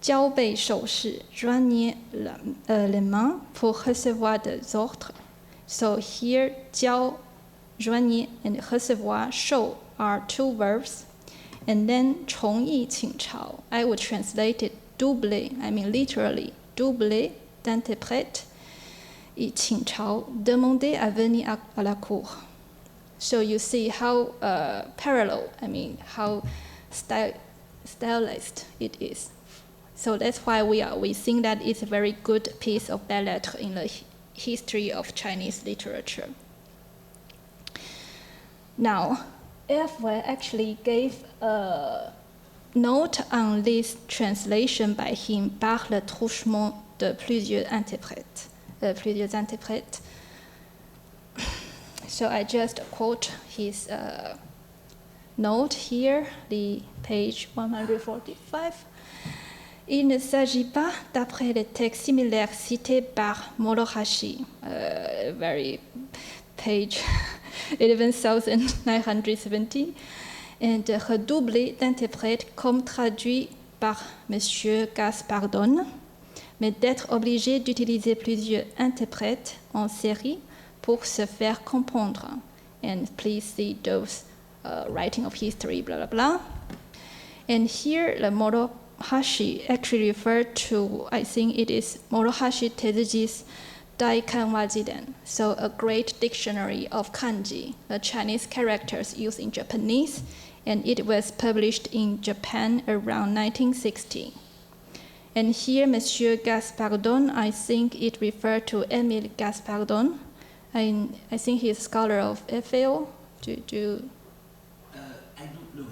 交背手势 joignez les mains pour recevoir des ordres. So here, 交, joignez, and recevoir, 受 are two verbs. And then 重义请朝, I would translate it doubler, I mean literally, doubler d'interprète. Et 请朝, demander à venir à la cour. So you see how parallel, I mean how stylized it is. So that's why we think that it's a very good piece of belles lettres in the history of Chinese literature. Now, F.W. actually gave a note on this translation by him par le truchement de plusieurs interprètes. So I just quote his note here, the page 145. Il ne s'agit pas, d'après les textes similaires cités par Morohashi, very page 11,970, et de redoubler d'interprètes comme traduit par M. Gaspardon, mais d'être obligé d'utiliser plusieurs interprètes en série pour se faire comprendre. And please see those writing of history, blah, blah, blah. And here, the Morohashi actually referred to, I think it is Morohashi Tezuji's Daikanwajiden, so a great dictionary of kanji, the Chinese characters used in Japanese, and it was published in Japan around 1960. And here, Monsieur Gaspardon, I think it referred to Émile Gaspardon. I think he's a scholar of FAO. I don't know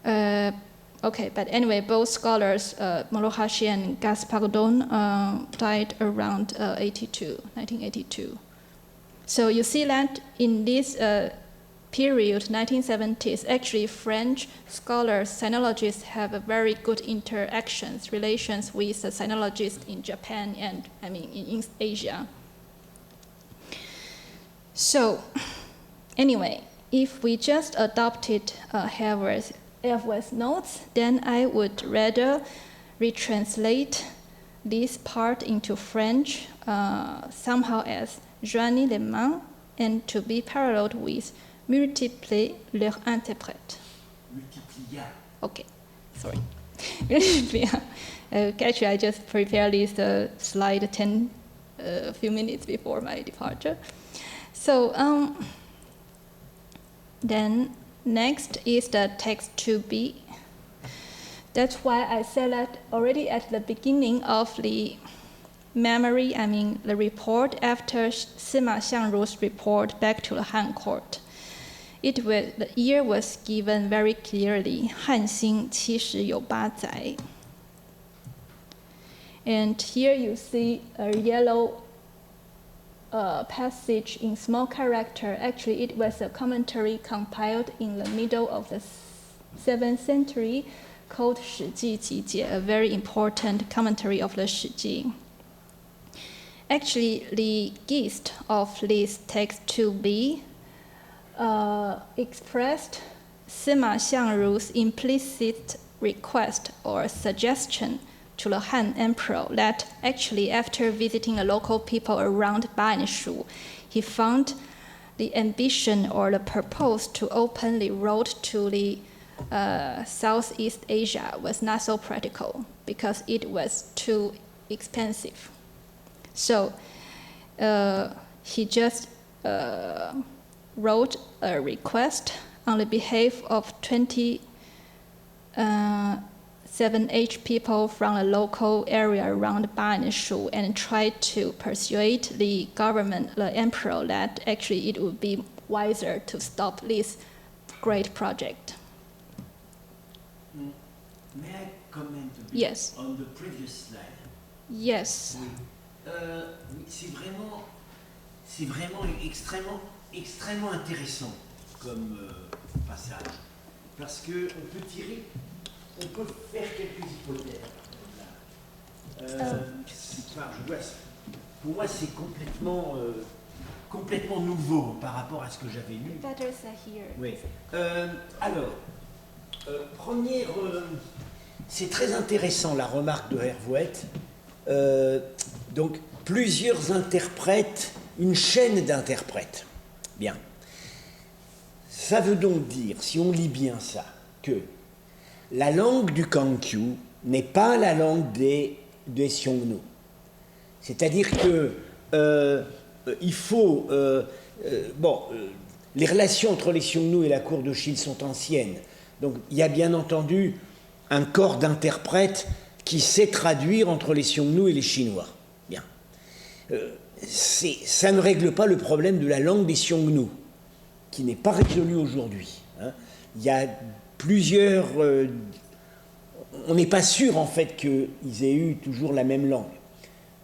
him. Okay, but anyway, both scholars, Morohashi and Gaspardon, died around 1982. So you see that in this period, 1970s, actually French scholars, sinologists have a very good relations with the sinologists in Japan and, I mean, in East Asia. So, anyway, if we just adopted F.W.'s notes, then I would rather retranslate this part into French somehow as joigner les mains and to be paralleled with multiplier leurs interprètes. Multiplia. Okay, sorry. Multiplia. Actually, I just prepared this slide a few minutes before my departure. So then next is the text to be. That's why I said that already at the beginning of the memory, I mean the report after Sima Xiangru's report back to the Han court. The year was given very clearly, 汉兴70有8载. And here you see a yellow passage in small character. Actually, it was a commentary compiled in the middle of the 7th century called 史记集解, a very important commentary of the 史记. Actually, the gist of this text to be expressed Sima Xiangru's implicit request or suggestion to the Han Emperor that actually after visiting the local people around Banshu, he found the ambition or the purpose to open the road to the Southeast Asia was not so practical because it was too expensive. So he just wrote a request on the behalf of 27H people from the local area around Banshu and tried to persuade the government, the emperor, that actually it would be wiser to stop this great project. May I comment a bit Yes. on the previous slide? Yes. Oui. C'est vraiment extrêmement intéressant comme passage, parce que on peut faire quelques hypothèses. Pour moi, c'est complètement complètement nouveau par rapport à ce que j'avais lu. Better say here. Oui. C'est très intéressant la remarque de Hervouet. Donc, plusieurs interprètes, une chaîne d'interprètes. Bien. Ça veut donc dire, si on lit bien ça, que la langue du Kankyu n'est pas la langue des Xiongnu. C'est-à-dire que il faut... les relations entre les Xiongnu et la cour de Chine sont anciennes. Donc il y a bien entendu un corps d'interprètes qui sait traduire entre les Xiongnu et les Chinois. Bien. Ça ne règle pas le problème de la langue des Xiongnu, qui n'est pas résolu aujourd'hui. Hein. Il y a plusieurs... on n'est pas sûr, en fait, qu'ils aient eu toujours la même langue.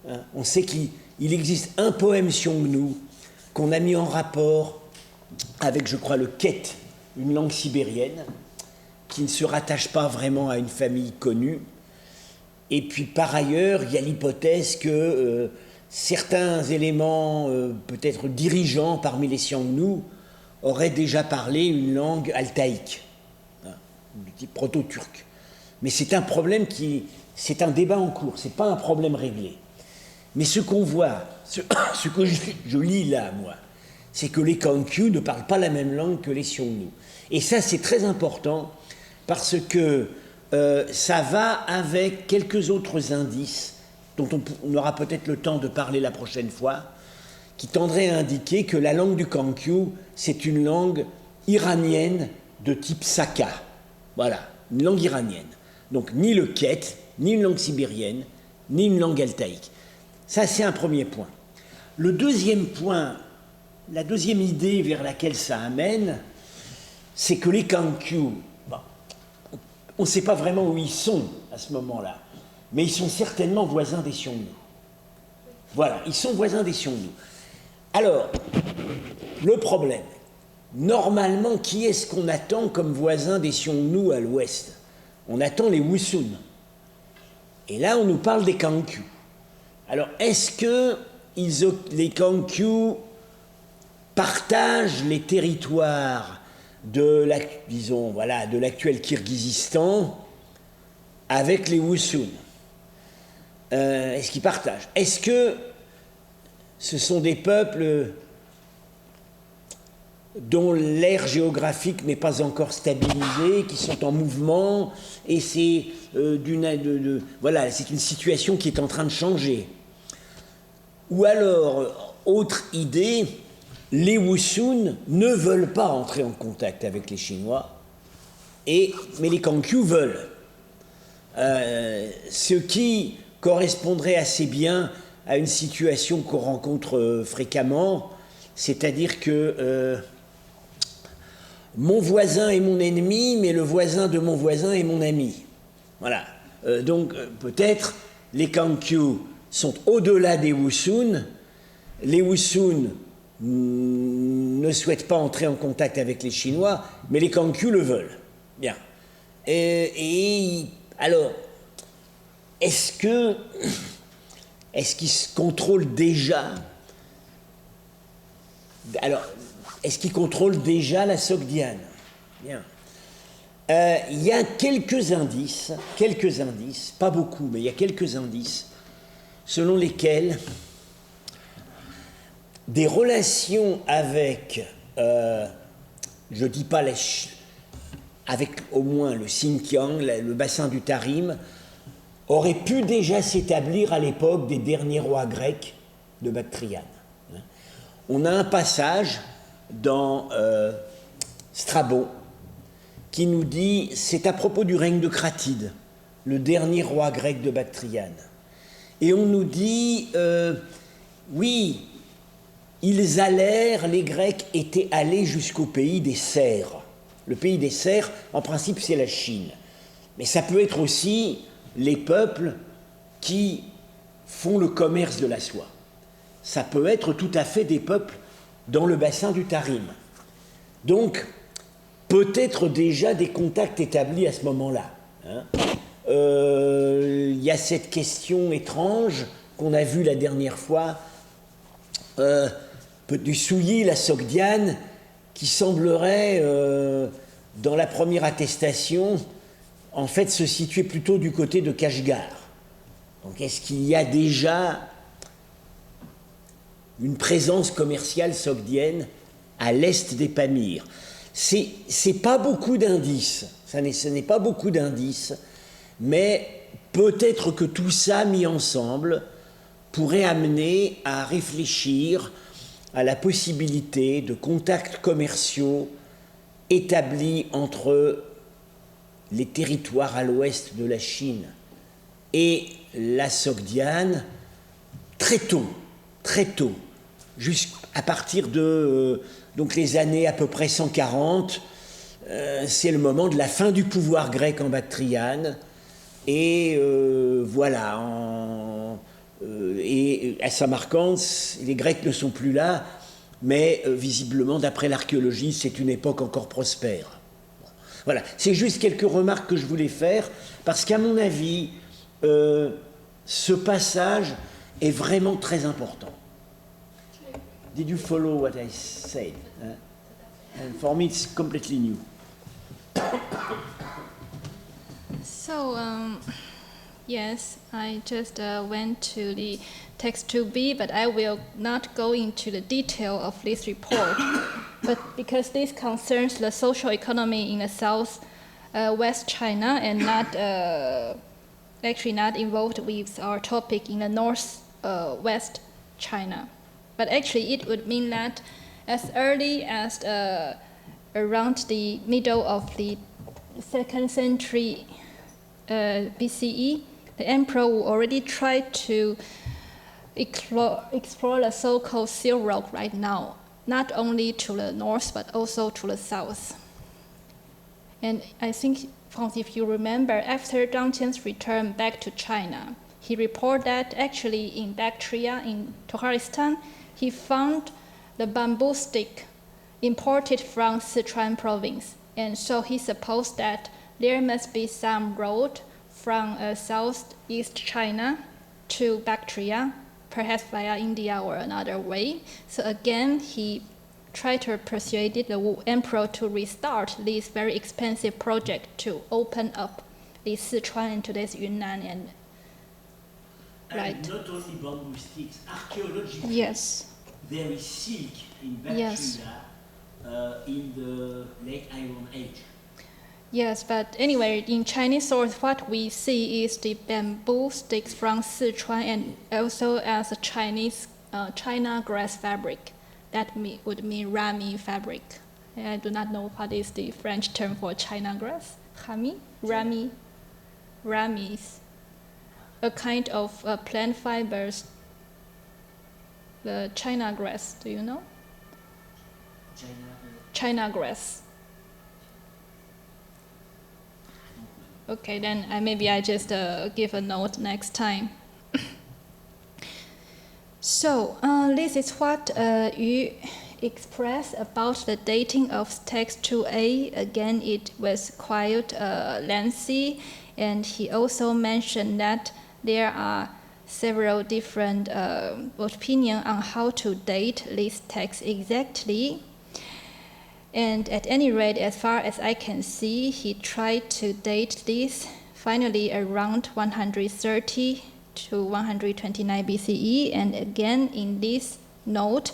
Hein. On sait qu'il existe un poème Xiongnu qu'on a mis en rapport avec, je crois, le Ket, une langue sibérienne, qui ne se rattache pas vraiment à une famille connue. Et puis, par ailleurs, il y a l'hypothèse que certains éléments, peut-être dirigeants parmi les Xiongnu, auraient déjà parlé une langue altaïque, hein, du type proto-turc. Mais c'est un problème c'est un débat en cours, c'est pas un problème réglé. Mais ce qu'on voit, ce que je lis là, moi, c'est que les Kankyu ne parlent pas la même langue que les Xiongnu. Et ça, c'est très important, parce que ça va avec quelques autres indices, dont on aura peut-être le temps de parler la prochaine fois, qui tendraient à indiquer que la langue du Kankyu, c'est une langue iranienne de type Saka. Voilà, une langue iranienne. Donc ni le Ket, ni une langue sibérienne, ni une langue altaïque. Ça, c'est un premier point. Le deuxième point, la deuxième idée vers laquelle ça amène, c'est que les Kankyu, on ne sait pas vraiment où ils sont à ce moment-là, mais ils sont certainement voisins des Xiongnu. Voilà, ils sont voisins des Xiongnu. Alors, le problème, normalement, qui est-ce qu'on attend comme voisin des Xiongnu à l'ouest? On attend les Wusun. Et là, on nous parle des Kankyu. Alors, est-ce que les Kankyu partagent les territoires de l'actuel Kirghizistan avec les Wusun? Est-ce qu'ils partagent? Est-ce que ce sont des peuples dont l'aire géographique n'est pas encore stabilisée, qui sont en mouvement, et c'est c'est une situation qui est en train de changer? Ou alors, autre idée, les Wusun ne veulent pas entrer en contact avec les Chinois, mais les Kankyu veulent. Ce qui correspondrait assez bien à une situation qu'on rencontre fréquemment, c'est-à-dire que mon voisin est mon ennemi, mais le voisin de mon voisin est mon ami. Voilà. Donc peut-être les Kankyu sont au-delà des Wusun. Les Wusun ne souhaitent pas entrer en contact avec les Chinois, mais les Kankyu le veulent. Bien. Et alors, est-ce qu'ils se contrôlent déjà? Alors, est-ce qu'ils contrôlent déjà la Sogdiane? Bien. Il y a quelques indices, pas beaucoup, mais il y a quelques indices, selon lesquels des relations avec, je ne dis pas avec au moins le Xinjiang, le bassin du Tarim, auraient pu déjà s'établir à l'époque des derniers rois grecs de Bactriane. On a un passage dans Strabon qui nous dit, c'est à propos du règne de Cratide, le dernier roi grec de Bactriane. Et on nous dit, oui, les Grecs étaient allés jusqu'au pays des Sères. Le pays des Sères, en principe, c'est la Chine. Mais ça peut être aussi les peuples qui font le commerce de la soie. Ça peut être tout à fait des peuples dans le bassin du Tarim. Donc, peut-être déjà des contacts établis à ce moment-là. Il y a cette question étrange qu'on a vue la dernière fois. du souilly, la Sogdiane, qui semblerait, dans la première attestation, en fait se situer plutôt du côté de Kashgar. Donc est-ce qu'il y a déjà une présence commerciale sogdienne à l'est des Pamirs? C'est pas beaucoup d'indices, ce n'est pas beaucoup d'indices, mais peut-être que tout ça mis ensemble pourrait amener à réfléchir à la possibilité de contacts commerciaux établis entre les territoires à l'ouest de la Chine et la Sogdiane très tôt, jusqu'à partir de donc les années à peu près 140, c'est le moment de la fin du pouvoir grec en Bactriane, et voilà, et à Samarcande, les Grecs ne sont plus là, mais visiblement, d'après l'archéologie, c'est une époque encore prospère. Voilà, c'est juste quelques remarques que je voulais faire, parce qu'à mon avis, ce passage est vraiment très important. Did you follow what I said? And for me, it's completely new. So, yes, I just went to the text 2B, but I will not go into the detail of this report. But because this concerns the social economy in the south west China and not actually not involved with our topic in the north west China. But actually it would mean that as early as around the middle of the 2nd century BCE, the emperor will already try to explore the so-called Silk Road right now, not only to the north but also to the south. And I think, Frantz, if you remember, after Zhang Qian's return back to China, he reported that actually in Bactria, in Turkmenistan, he found the bamboo stick imported from Sichuan province. And so he supposed that there must be some road from southeast China to Bactria, perhaps via India or another way. So again, he tried to persuade the emperor to restart this very expensive project to open up the Sichuan and today's Yunnan. And right. Not only bamboo sticks, archaeologically, yes. there is silk in Bactria, yes. In the late Iron Age. Yes, but anyway, in Chinese source, what we see is the bamboo sticks from Sichuan and also as a Chinese China grass fabric. That would mean rami fabric. I do not know what is the French term for China grass. Rami? Rami is a kind of plant fibers. The China grass, do you know? China grass. Okay, then maybe I just give a note next time. So this is what Yu expressed about the dating of text 2A. Again, it was quite lengthy, and he also mentioned that there are several different opinions on how to date this text exactly. And at any rate, as far as I can see, he tried to date this finally around 130 to 129 BCE, and again in this note,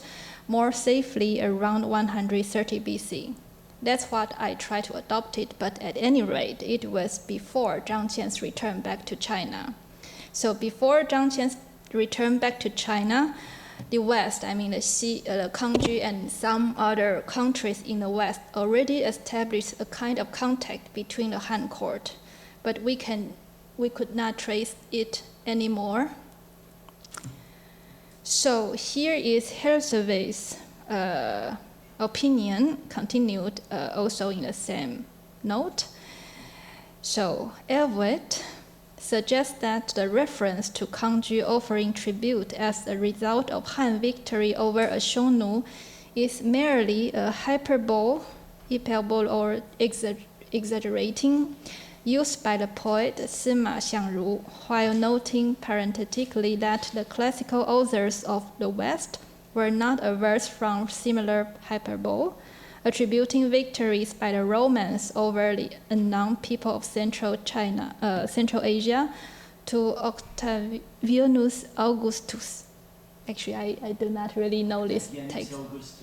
more safely around 130 BC. That's what I tried to adopt it, but at any rate, it was before Zhang Qian's return back to China. So before Zhang Qian's return back to China, the West, I mean the Kangju and some other countries in the West already established a kind of contact between the Han court, but we could not trace it anymore. So here is Retrouvez' opinion, continued also in the same note. So Avec suggests that the reference to Kangju offering tribute as a result of Han victory over a Xiongnu is merely a hyperbole or exaggerating used by the poet Sima Xiangru, while noting parenthetically that the classical authors of the West were not averse from similar hyperbole, attributing victories by the Romans over the unknown people of Central Asia to Octavianus Augustus. Actually, I do not really know this text. August,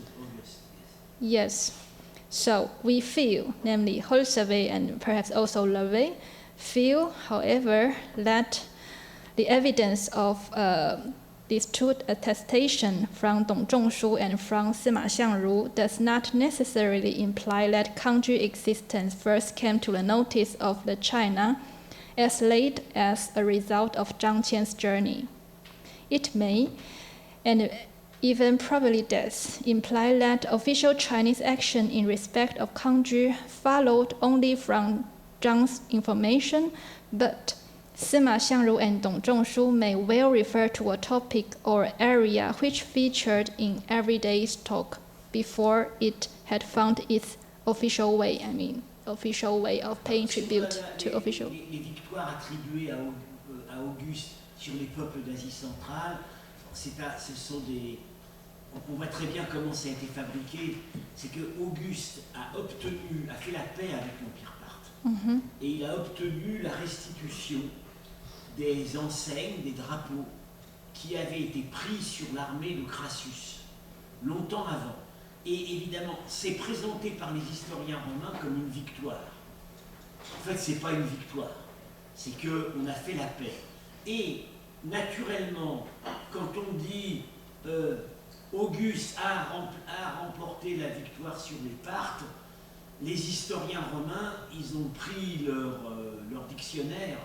Yes. So we feel, namely Retrouvez and perhaps also Retrouvez, feel, however, that the evidence of these two attestations from Dong Zhongshu and from Sima Xiangru does not necessarily imply that Kangju existence first came to the notice of the China as late as a result of Zhang Qian's journey. It may, and even probably does, imply that official Chinese action in respect of Kangju followed only from Zhang's information, but Sima Xiangru and Dong Zhongshu may well refer to a topic or area which featured in everyday talk before it had found its official way, official way of paying tribute to official. Les victoires attribuées à Auguste sur les peuples d'Asie centrale, ce sont des... On voit très bien comment ça a été fabriqué. C'est que Auguste a fait la paix avec l'Empire parthe. Mm-hmm. Et il a obtenu la restitution des enseignes, des drapeaux qui avaient été pris sur l'armée de Crassus longtemps avant. Et évidemment, c'est présenté par les historiens romains comme une victoire. En fait, c'est pas une victoire. C'est qu'on a fait la paix. Et naturellement, quand on dit Auguste a remporté la victoire sur les Parthes, les historiens romains, ils ont pris leur dictionnaire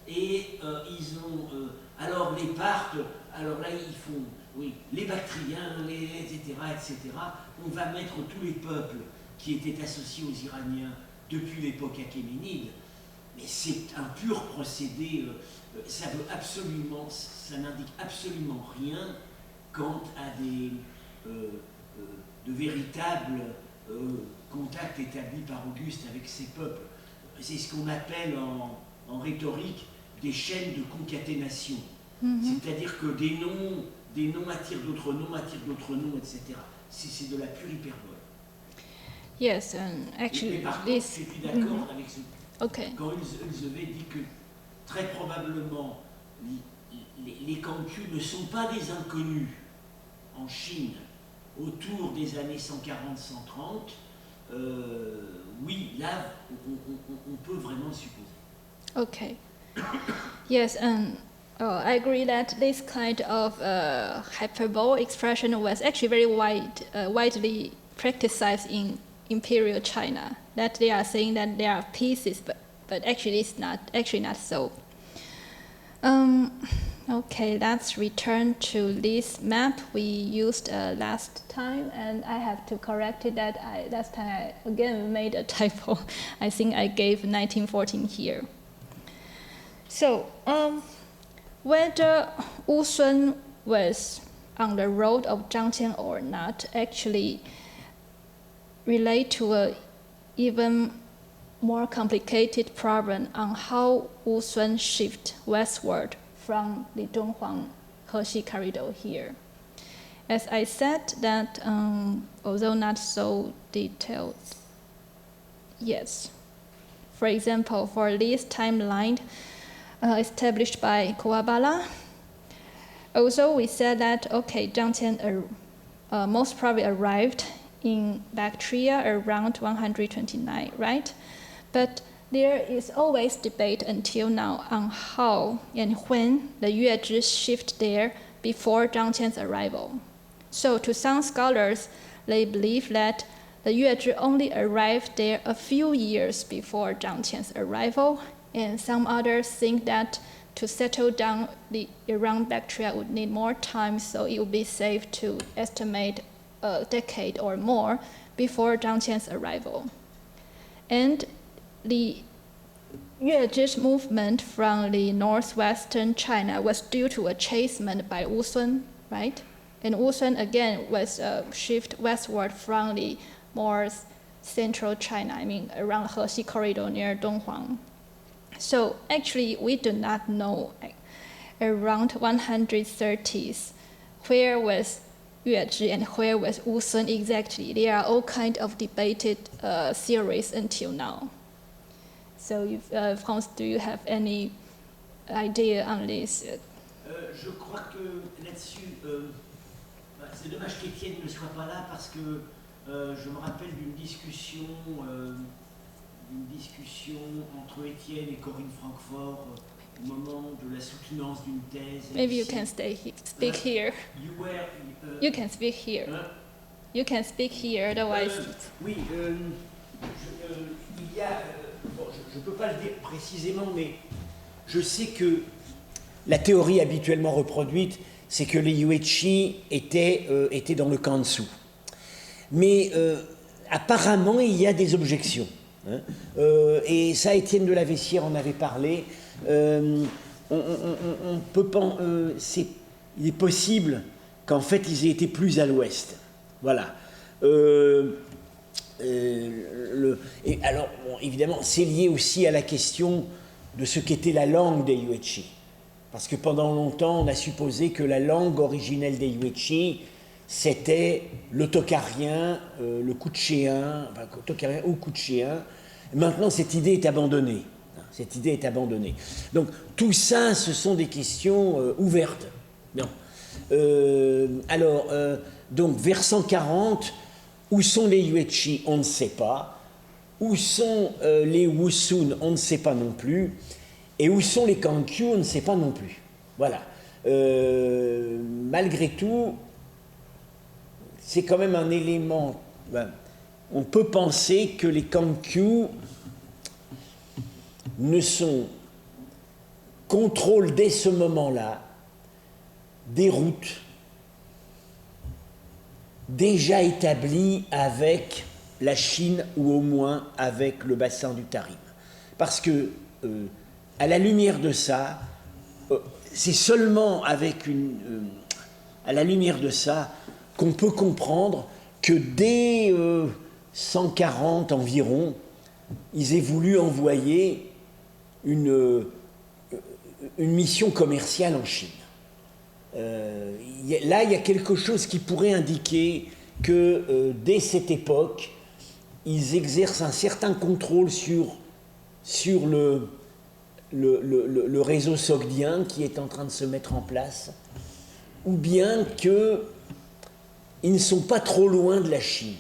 et ils ont... alors les Parthes, alors là ils font... Oui, les Bactriens, etc., etc. On va mettre tous les peuples qui étaient associés aux Iraniens depuis l'époque achéménide, mais c'est un pur procédé, ça n'indique absolument rien quant à de véritables contacts établis par Auguste avec ces peuples. C'est ce qu'on appelle en rhétorique des chaînes de concaténation. Mm-hmm. C'est-à-dire que des noms attirent d'autres noms, etc. C'est de la pure hyperbole. Yes, and actually, mais par contre, je suis d'accord avec ce... Okay. Quand Retrouvez dit que très probablement les Kangju ne sont pas des inconnus en Chine autour des années 140-130, oui, là, on peut vraiment le supposer. Okay. Yes, and I agree that this kind of hyperbole expression was actually very widely practiced in imperial China. That they are saying that there are pieces, but actually it's not so. Okay, let's return to this map we used last time, and I have to correct it that last time I again made a typo. I think I gave 1914 here. So, whether Wu Sun was on the road of Zhang Qian or not actually relate to a even more complicated problem on how Wu Sun shift westward from the Dunhuang Heshi corridor here. As I said that, although not so detailed, yes. For example, for this timeline established by Kuwabala, also we said that, okay, Zhang Qian most probably arrived in Bactria around 129, right? But there is always debate until now on how and when the Yuezhi shift there before Zhang Qian's arrival. So to some scholars, they believe that the Yuezhi only arrived there a few years before Zhang Qian's arrival, and some others think that to settle down around Bactria would need more time, so it would be safe to estimate a decade or more before Zhang Qian's arrival. And the Yuezhi's movement from the northwestern China was due to a chasement by Wu Sun, right? And Wu Sun again was shift westward from the more central China, around Heshi corridor near Dunhuang. So actually, we do not know around 130s where was Yuezhi and where was Wusun exactly. There are all kinds of debated theories until now. So, Frantz, do you have any idea on this? Je crois que là-dessus, c'est dommage qu'Étienne ne soit pas là parce que je me rappelle d'une discussion entre Étienne et Corinne Francfort au moment de la soutenance d'une thèse. Maybe you can speak here. You can speak here. You can speak here, otherwise. Oui, il y a. Bon, je ne peux pas le dire précisément, mais je sais que la théorie habituellement reproduite, c'est que les Yuezhi étaient dans le camp en dessous. Mais apparemment, il y a des objections. Hein. Et ça, Étienne de la Vessière en avait parlé. On peut pas, il est possible qu'en fait, ils aient été plus à l'ouest. Voilà. Et alors, bon, évidemment, c'est lié aussi à la question de ce qu'était la langue des Yuezhi. Parce que pendant longtemps, on a supposé que la langue originelle des Yuezhi, c'était l'autocarien, le koutchéen, enfin, autocarien ou koutchéen. Maintenant, cette idée est abandonnée. Cette idée est abandonnée. Donc, tout ça, ce sont des questions ouvertes. Non. Donc, vers 140, où sont les Yuezhi, on ne sait pas. Où sont les Wusun, on ne sait pas non plus. Et où sont les Kankyu, on ne sait pas non plus. Voilà. Malgré tout, c'est quand même un élément. On peut penser que les Kankyu contrôlent dès ce moment-là des routes déjà établies avec la Chine ou au moins avec le bassin du Tarim. Parce que, à la lumière de ça, c'est seulement à la lumière de ça qu'on peut comprendre que dès 140 environ, ils aient voulu envoyer une mission commerciale en Chine. Là, il y a quelque chose qui pourrait indiquer que dès cette époque, ils exercent un certain contrôle sur le réseau Sogdiane qui est en train de se mettre en place, ou bien qu'ils ne sont pas trop loin de la Chine.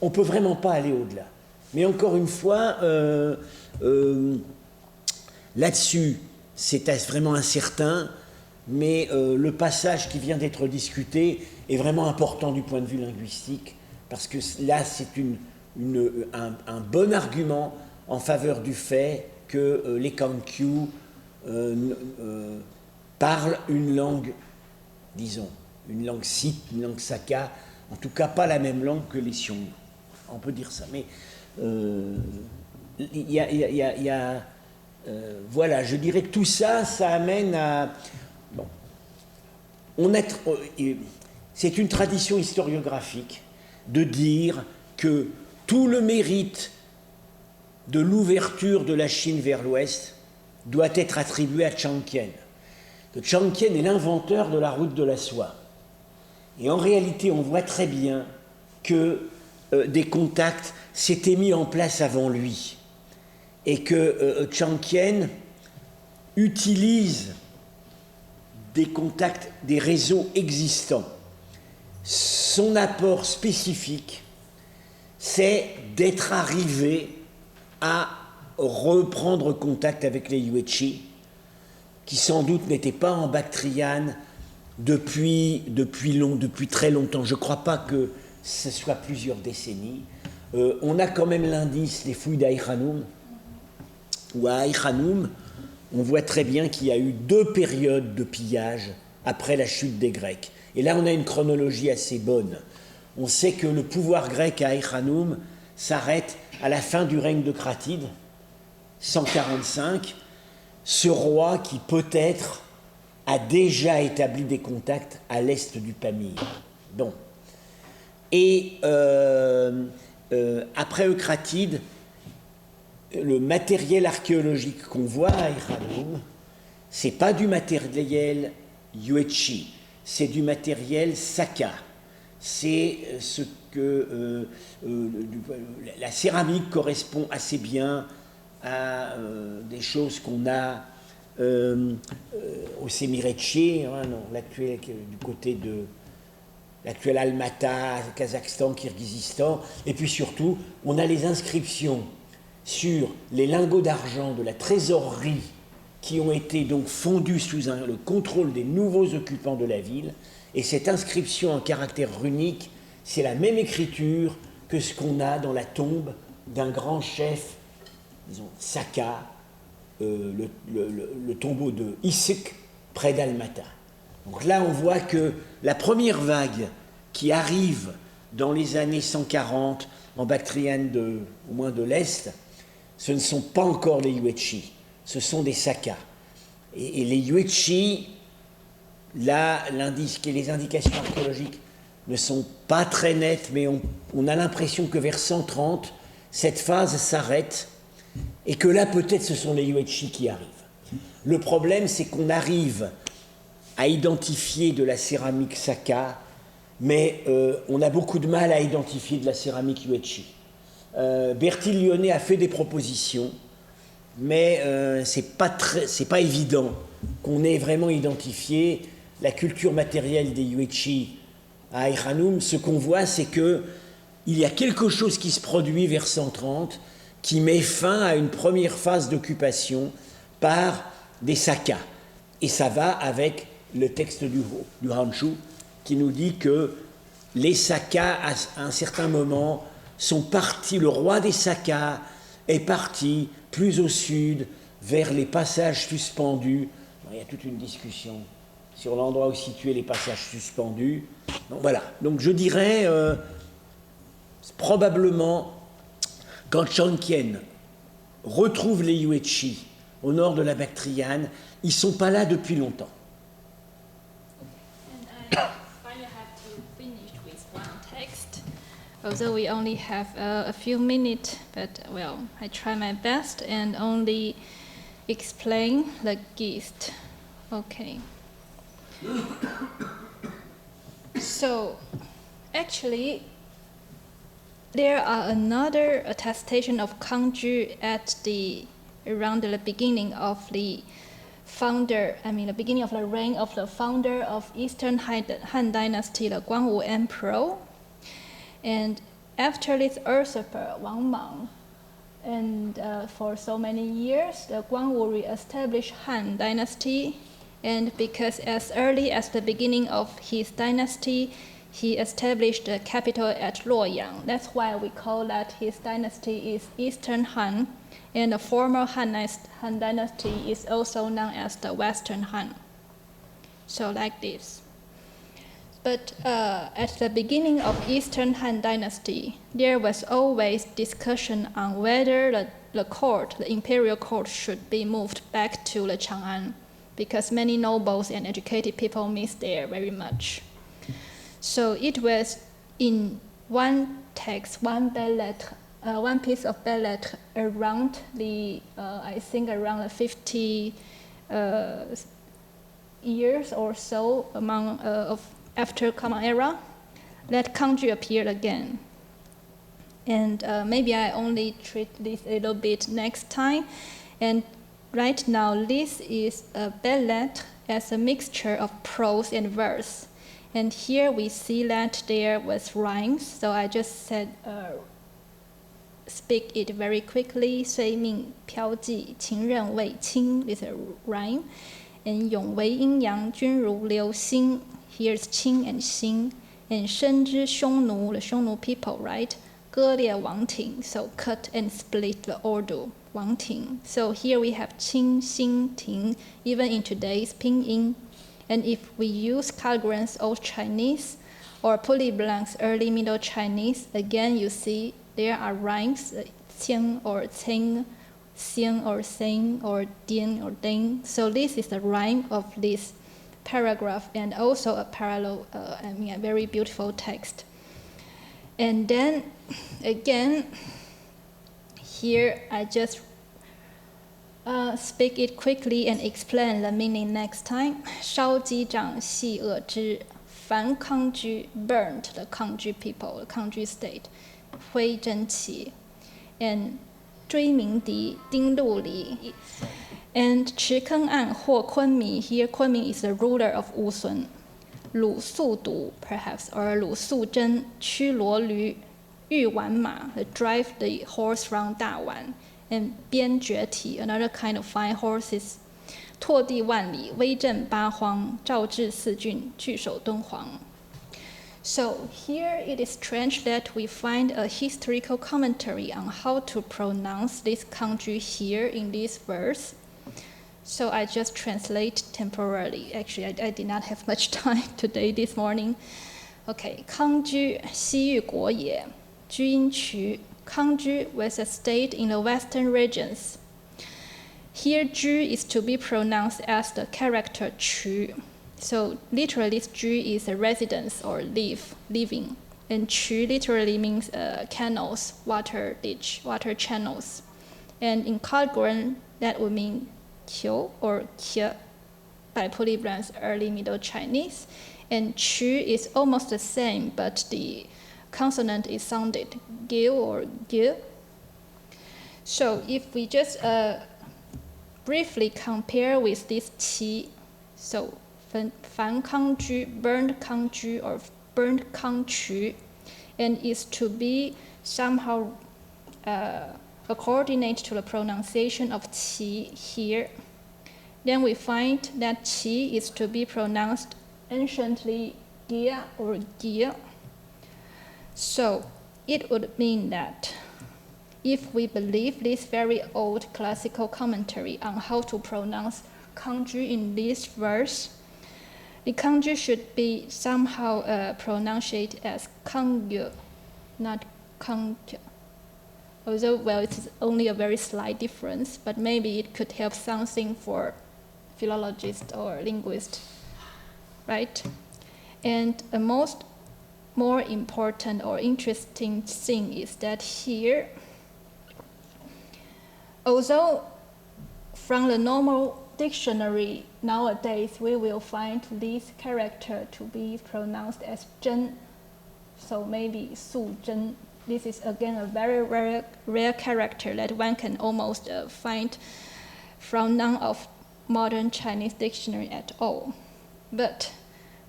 On ne peut vraiment pas aller au-delà. Mais encore une fois, là-dessus, c'est vraiment incertain, mais le passage qui vient d'être discuté est vraiment important du point de vue linguistique, parce que là, c'est un bon argument en faveur du fait que les Kankyu parlent une langue, disons, une langue Sikh, une langue Saka, en tout cas pas la même langue que les Xiongnu. On peut dire ça, mais voilà, je dirais que tout ça, ça amène à... Bon, c'est une tradition historiographique de dire que tout le mérite de l'ouverture de la Chine vers l'ouest doit être attribué à Changqian. Changqian est l'inventeur de la route de la soie. Et en réalité, on voit très bien que des contacts s'étaient mis en place avant lui. Et que Changqian utilise des contacts, des réseaux existants. Son apport spécifique, c'est d'être arrivé à reprendre contact avec les Yuezhi, qui sans doute n'étaient pas en Bactriane depuis très longtemps. Je ne crois pas que ce soit plusieurs décennies. On a quand même l'indice, les fouilles d'Aïkhanoum, où à Aïkhanoum, on voit très bien qu'il y a eu 2 périodes de pillage après la chute des Grecs. Et là, on a une chronologie assez bonne. On sait que le pouvoir grec à Aïkhanoum s'arrête à la fin du règne de Cratide, 145, ce roi qui peut-être a déjà établi des contacts à l'est du Pamir. Bon. Et après Eucratide, le matériel archéologique qu'on voit à Aïkhanoum, c'est pas du matériel Yuezhi, c'est du matériel saka. C'est ce que la céramique correspond assez bien à des choses qu'on a au Séminaire, du côté de l'actuel Almaty, Kazakhstan, Kirghizistan, et puis surtout, on a les inscriptions sur les lingots d'argent de la trésorerie qui ont été donc fondus sous le contrôle des nouveaux occupants de la ville, et cette inscription en caractère runique, c'est la même écriture que ce qu'on a dans la tombe d'un grand chef, disons, Saka, le tombeau de Issyk, près d'Almaty. Donc là, on voit que la première vague qui arrive dans les années 140 en Bactriane au moins de l'Est, ce ne sont pas encore les Yuezhi, ce sont des Sakas. Et les Yuezhi, là, les indications archéologiques ne sont pas très nettes, mais on a l'impression que vers 130, cette phase s'arrête et que là, peut-être, ce sont les Yuezhi qui arrivent. Le problème, c'est qu'on arrive à identifier de la céramique Saka, mais on a beaucoup de mal à identifier de la céramique Yuezhi. Bertil Lyonnais a fait des propositions, mais c'est pas évident qu'on ait vraiment identifié la culture matérielle des Yuezhi à Aïkhanoum. Ce qu'on voit, c'est qu'il y a quelque chose qui se produit vers 130 qui met fin à une première phase d'occupation par des Sakas. Et ça va avec le texte du Hanshu qui nous dit que les Sakas, à un certain moment, sont partis, le roi des Sakas est parti plus au sud, vers les passages suspendus. Il y a toute une discussion sur l'endroit où situer les passages suspendus. Donc voilà, donc je dirais probablement quand Chongqian retrouve les Yuezhi au nord de la Bactriane, ils ne sont pas là depuis longtemps. Although we only have a few minutes, but well, I try my best and only explain the gist. Okay. So, actually, there are another attestation of Kangju at around the beginning of the the beginning of the reign of the founder of Eastern Han Dynasty, the Guangwu Emperor. And after this usurper, Wang Mang, and for so many years, the Guangwu re-established Han Dynasty. And because as early as the beginning of his dynasty, he established the capital at Luoyang. That's why we call that his dynasty is Eastern Han, and the former Han dynasty is also known as the Western Han. So like this. But at the beginning of Eastern Han dynasty, there was always discussion on whether the imperial court should be moved back to the Chang'an, because many nobles and educated people miss there very much. So it was in one text, one piece of ballad around I think around 50 years or so after Common Era, that Kangju appeared again. And maybe I only treat this a little bit next time. And right now, this is a ballad as a mixture of prose and verse. And here we see that there was rhymes, so I just said, speak it very quickly. 岁命飘寄，情任为卿 is a rhyme. And 永为阴阳，君如流星. Here's Qing and Xing. And 深知匈奴, the Xiongnu people, right? 割裂王庭, so cut and split the order, 王庭. So here we have Qing, Xing, Ting, even in today's Pinyin. And if we use Kalgren's Old Chinese or Polyblanc's Early Middle Chinese, again you see there are rhymes, Qiang or Cing, Xiang or Sing or Dian or Ding. So this is the rhyme of this paragraph and also a parallel, a very beautiful text. And then again, here I just speak it quickly and explain the meaning next time. 烧鸡掌系恶之，凡康居 burned the Kangju people, the Kangju state. 徽真旗 and 追名敌丁禄里 and 池坑岸或昆明 here Kunming is the ruler of Wusun. 鲁肃毒 perhaps or 鲁肃真驱骡驴御丸马 drive the horse from 大宛 and 边绝体 another kind of fine horses. 拓地万里威震八荒诏治四郡据守敦煌. So here it is strange that we find a historical commentary on how to pronounce this Kangju here in this verse. So I just translate temporarily. Actually, I did not have much time today, this morning. Okay, Kangju, 西域国也，居阴渠. Kangju was a state in the western regions. Here, Ju is to be pronounced as the character Chu. So literally, this Ju is a residence or living. And Chu literally means canals, water ditch, water channels. And in Kagran, that would mean Qiu or Qie by polygrams early Middle Chinese. And Chu is almost the same, but the consonant is sounded Gil or Gil. So if we just briefly compare with this Qi, so Fan Kangju, burned Kangju or burned Kangchu, and is to be somehow coordinate to the pronunciation of Qi here. Then we find that Qi is to be pronounced anciently Gia or Gia. So it would mean that if we believe this very old classical commentary on how to pronounce Kangju in this verse, the Kangju should be somehow pronounced as Kangyu, not Kangyu. Although, well, it's only a very slight difference, but maybe it could help something for philologists or linguists, right? And a more important or interesting thing is that here, although from the normal dictionary nowadays we will find this character to be pronounced as zhen, so maybe su zhen. This is again a very rare character that one can almost find from none of modern Chinese dictionary at all. But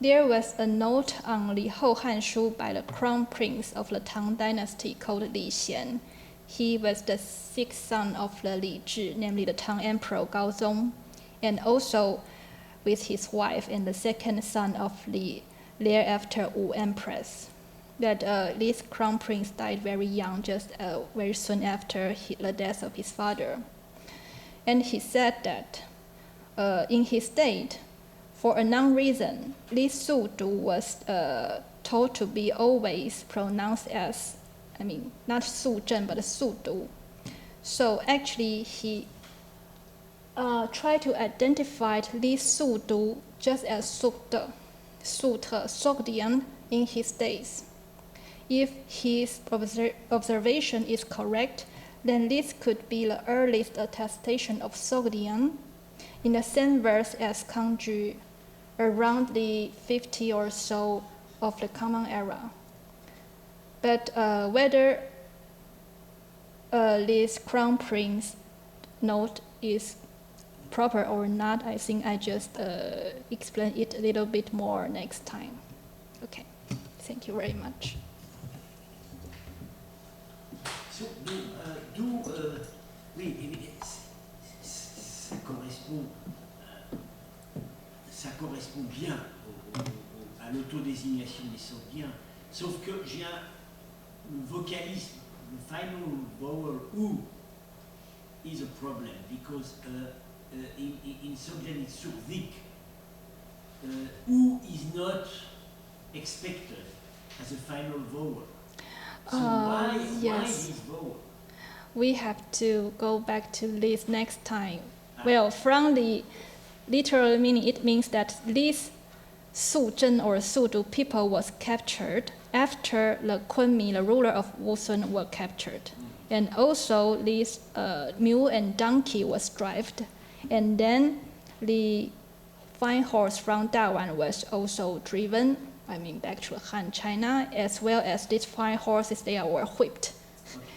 there was a note on Li Hou Han Shu by the crown prince of the Tang dynasty called Li Xian. He was the sixth son of the Li Zhi, namely the Tang Emperor Gaozong, and also with his wife and the second son of Li, thereafter Wu Empress. That this crown prince died very young, just very soon after the death of his father. And he said that in his state, for a non-reason, Li Su Du was told to be always pronounced as, not Su Zhen, but Su Du. So actually, he tried to identify Li Su Du just as Su De, Su Te, Sogdiane in his days. If his observation is correct, then this could be the earliest attestation of Sogdiane in the same verse as Kangju, around the 50 or so of the Common Era. But whether this crown prince note is proper or not, I think I just explain it a little bit more next time. Okay, thank you very much. So, oui, ça correspond bien à l'autodésignation des Sogdiens, sauf que j'ai le vocalisme, le final vowel ou is a problem because in Sogdian it's survik. U is not expected as a final vowel. So why this vowel? We have to go back to this next time. Well, from the literal meaning, it means that these Su Zhen or Su Du people was captured after the Kunming, the ruler of Wusun, were captured. And also this mule and donkey was driven. And then the fine horse from Dawan was also driven, I mean back to Han China, as well as these fine horses, they were whipped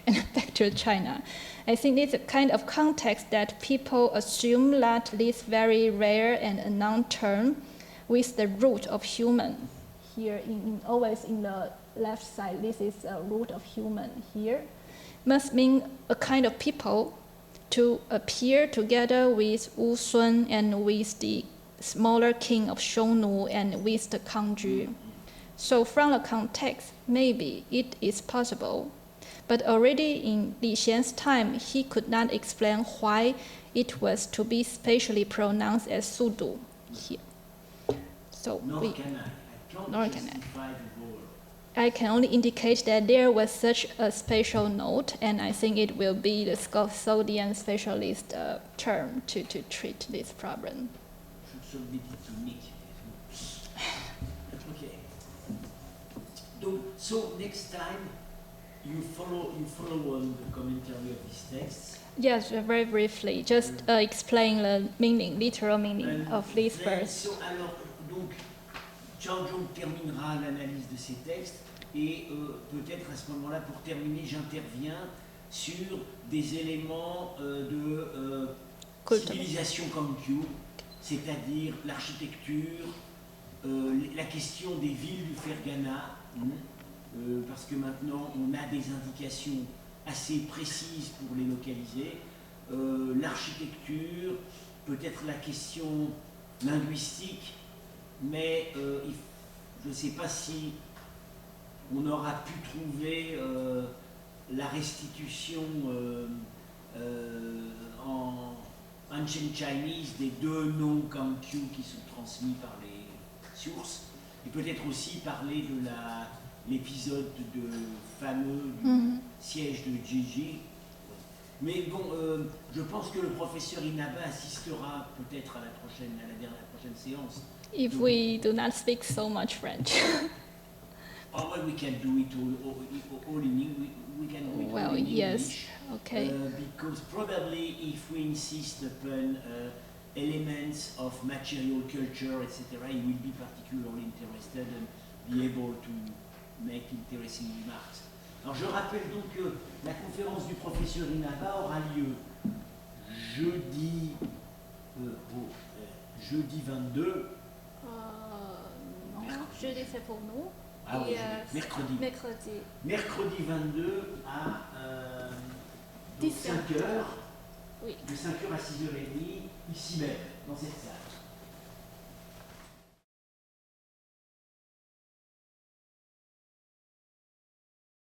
and back to China. I think it's a kind of context that people assume that this very rare and unknown term with the root of human. Here, always in the left side, this is a root of human here, must mean a kind of people to appear together with Wu Sun and with the smaller king of Xiongnu and with the Kangju. So from the context, maybe it is possible. But already in Li Xian's time, he could not explain why it was to be spatially pronounced as Sudu here. So Nor can I. Nor I can't can I. justify the role. I can only indicate that there was such a spatial note, and I think it will be the Sogdian specialist term to treat this problem. Okay. So next time you follow on the commentary of these texts. Yes, very briefly, just explain the meaning, literal meaning of this verse. Alors, donc, Chao-jung terminera l'analyse de ces textes et peut-être à ce moment-là, pour terminer, j'interviens sur des éléments de civilisation Kangju, c'est-à-dire l'architecture, la question des villes du Fergana, parce que maintenant on a des indications assez précises pour les localiser, l'architecture, peut-être la question linguistique, mais je ne sais pas si on aura pu trouver la restitution en Ancient Chinese des deux noms Kangju qui sont transmis par les sources, et peut-être aussi parler de l'épisode fameux du siège de Jiji. Mais bon, je pense que le professeur Inaba assistera peut-être à la prochaine séance. If we do not speak so much French. Oh, well, we can do it all in English. We can do it all in yes, English. okay. Because probably if we insist upon elements of material culture, etc., he will be particularly interested and be able to make interesting remarks. Alors je rappelle donc que la conférence du professeur Inaba aura lieu jeudi 22. Non, jeudi c'est pour nous. Ah oui, mercredi. Mercredi 22 à 5h. Oui. De 5h à 6h30, ici même, dans cette salle.